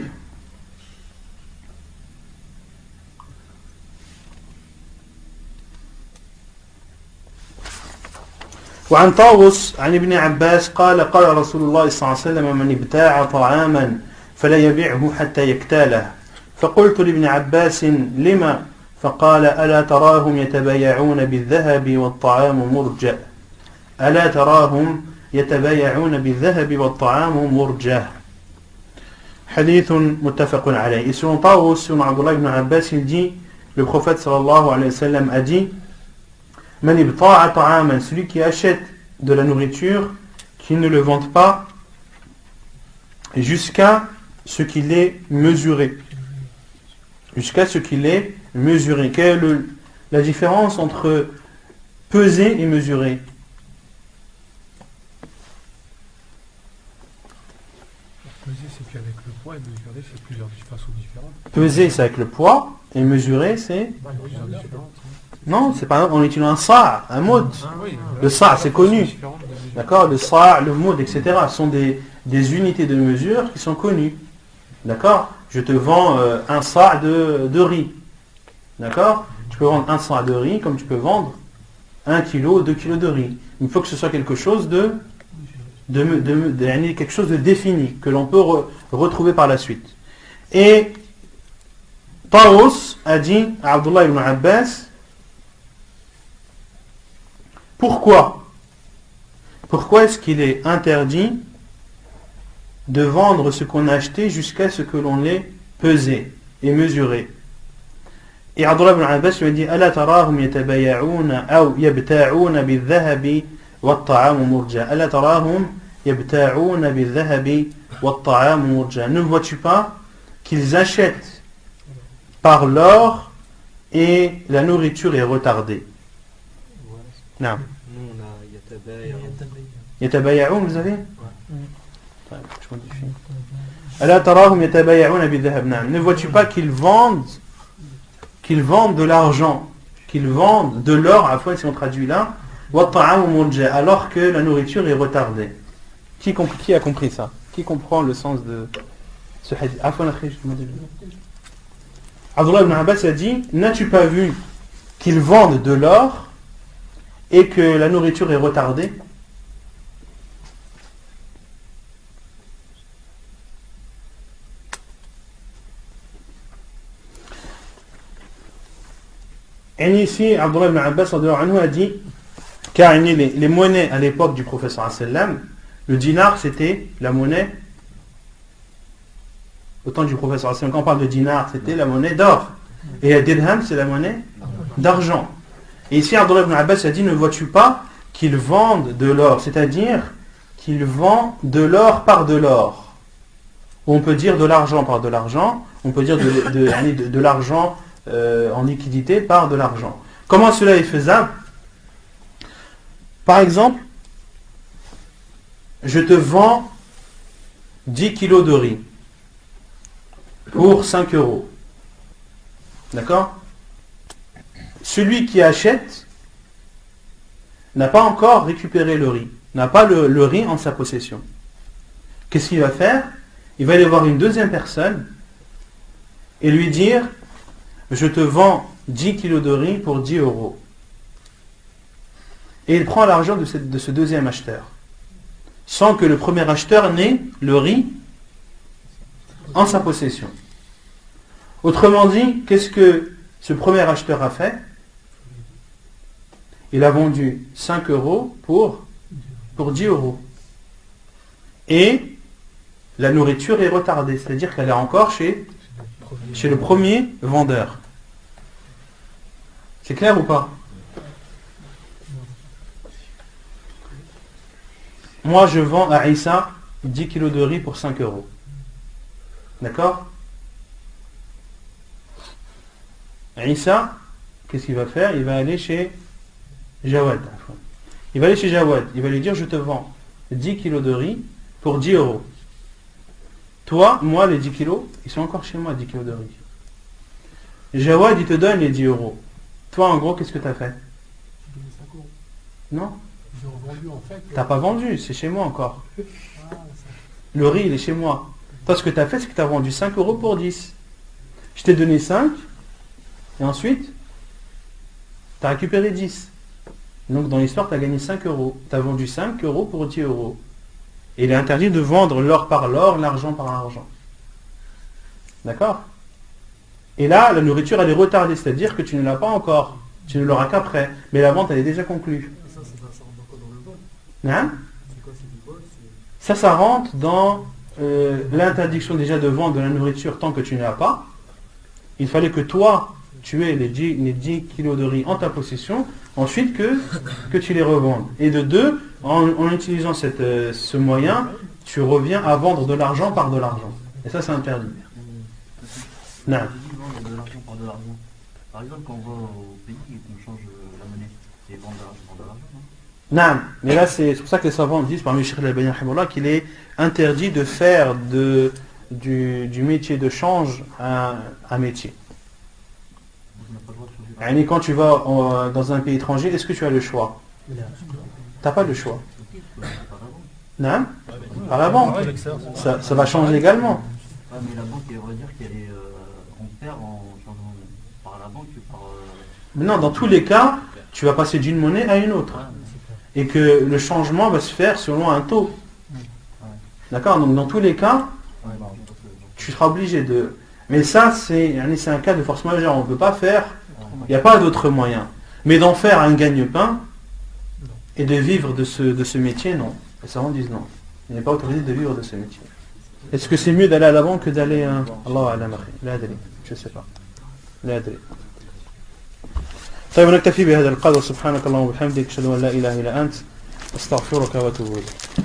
S1: وعن طاووس عن ابن عباس قال قال رسول الله صلى الله عليه وسلم من ابتاع طعاما فلا يبيعه حتى يكتاله فقلت لابن عباس لما فقال ألا تراهم يتبايعون بالذهب والطعام مرجأ ألا تراهم يتبايعون بالذهب والطعام مرجأ Hadith muttafaqun alayh. Et selon Taous, selon Abdullah ibn Abbas, il dit, le prophète sallallahu alayhi wa sallam a dit, Man ibta'a ta'aman, celui qui achète de la nourriture, qui ne le vende pas jusqu'à ce qu'il est mesuré. Jusqu'à ce qu'il est mesuré. Quelle est la différence entre peser et mesurer?
S4: Peser, c'est qu'avec le poids, et mesurer, c'est plusieurs façons différentes.
S1: Peser, c'est avec le poids, et mesurer, c'est... Non, c'est pas en utilisant un sa', un moud. Le sa', c'est connu. D'accord? Le sa', le moud, etc. sont des unités de mesure qui sont connues. D'accord? Je te vends un sa' de riz. D'accord? Tu peux vendre un sa' de riz comme tu peux vendre 1 kg, 2 kg de riz. Il faut que ce soit quelque chose quelque chose de défini, que l'on peut retrouver par la suite. Et Taous a dit à Abdullah ibn Abbas, pourquoi est-ce qu'il est interdit de vendre ce qu'on a acheté jusqu'à ce que l'on l'ait pesé et mesuré? Et Abdullah ibn Abbas lui a dit Ala tarahum yatabaya'una aw yabta'una bil-dhahabi wat-ta'am murja. Ala tarahum yabta'una bil-dhahabi wat-ta'am murja. Ne vois-tu pas qu'ils achètent par l'or et la nourriture est retardée? Non.
S3: Nous, on a Yatabaya'un.
S1: Yatabaya'un, vous avez? Je modifie. Ala tarahum yatabaya'una bil-dhahab. Ne vois-tu pas qu'ils vendent de l'argent, qu'ils vendent de l'or, à fois si on traduit là, alors que la nourriture est retardée. Qui a compris ça? Qui comprend le sens de ce hadith? Abdullah ibn Abbas a dit, n'as-tu pas vu qu'ils vendent de l'or et que la nourriture est retardée? Et ici, Abdullah ibn Abbas a dit, car les monnaies à l'époque du prophète sallam, le dinar c'était la monnaie, au temps du prophète sallam, quand on parle de dinar, c'était la monnaie d'or. Et la dirham, c'est la monnaie d'argent. Et ici, Abdullah ibn Abbas a dit, ne vois-tu pas qu'ils vendent de l'or, c'est-à-dire qu'ils vendent de l'or par de l'or. Ou on peut dire de l'argent par de l'argent, on peut dire de l'argent en liquidité par de l'argent. Comment cela est faisable? Par exemple, je te vends 10 kilos de riz pour 5 euros. D'accord? Celui qui achète n'a pas encore récupéré le riz, n'a pas le riz en sa possession. Qu'est-ce qu'il va faire? Il va aller voir une deuxième personne et lui dire je te vends 10 kilos de riz pour 10 euros. Et il prend l'argent de ce deuxième acheteur, sans que le premier acheteur n'ait le riz en sa possession. Autrement dit, qu'est-ce que ce premier acheteur a fait? Il a vendu 5 euros pour 10 euros. Et la nourriture est retardée, c'est-à-dire qu'elle est encore chez le premier vendeur. C'est clair ou pas? Moi, je vends à Issa 10 kilos de riz pour 5 euros. D'accord? Issa, qu'est-ce qu'il va faire? Il va aller chez Jawad. Il va aller chez Jawad. Il va lui dire, je te vends 10 kilos de riz pour 10 euros. Toi, moi, les 10 kilos, ils sont encore chez moi, 10 kilos de riz. Jawad, il te donne les 10 euros. Toi, en gros, qu'est-ce que tu as fait?
S4: J'ai donné 5 euros.
S1: Non?
S4: J'ai revendu en fait.
S1: T'as pas vendu, c'est chez moi encore. Le riz, il est chez moi. Toi, ce que tu as fait, c'est que tu as vendu 5 euros pour 10. Je t'ai donné 5, et ensuite, tu as récupéré 10. Donc, dans l'histoire, tu as gagné 5 euros. Tu as vendu 5 euros pour 10 euros. Et il est interdit de vendre l'or par l'or, l'argent par l'argent. D'accord? Et là, la nourriture, elle est retardée, c'est-à-dire que tu ne l'as pas encore. Tu ne l'auras qu'après. Mais la vente, elle est déjà conclue.
S4: Ça rentre encore dans le vol.
S1: Hein?
S4: C'est quoi, c'est du vol?
S1: Ça rentre dans l'interdiction déjà de vendre de la nourriture tant que tu ne l'as pas. Il fallait que toi, tu aies les 10 kilos de riz en ta possession, ensuite que tu les revendes. Et de deux, en utilisant ce moyen, tu reviens à vendre de l'argent par de l'argent. Et ça, c'est interdit. Non.
S6: De l'argent par de l'argent. Par exemple, quand on va au pays et qu'on change la monnaie, c'est vendre de l'argent, non?
S1: Non, mais là c'est pour ça que les savants disent parmi Cheikh al-Albani rahimahullah qu'il est interdit de faire du métier de change un métier. Et quand tu vas dans un pays étranger, est-ce que tu as le choix? Tu n'as pas le choix. Non? Par la banque. Ça va changer également.
S6: Ah, mais la banque, elle va dire qu'elle est on perd en changeant par la banque par.
S1: Non, dans tous les cas, tu vas passer d'une monnaie à une autre. Et que le changement va se faire selon un taux. D'accord? Donc dans tous les cas, tu seras obligé de... Mais ça, c'est un cas de force majeure. On ne peut pas faire... Il n'y a pas d'autre moyen. Mais d'en faire un gagne-pain et de vivre de ce métier, non. Les savants disent non. Il n'est pas autorisé de vivre de ce métier. Est-ce que c'est mieux d'aller à la banque que d'aller... Allah alam, la adri. Je ne sais pas. La adri. طيب نكتفي بهذا القدر. سبحانك اللهم وبحمدك أشهد أن لا إله إلا أنت أستغفرك وأتوب إليك.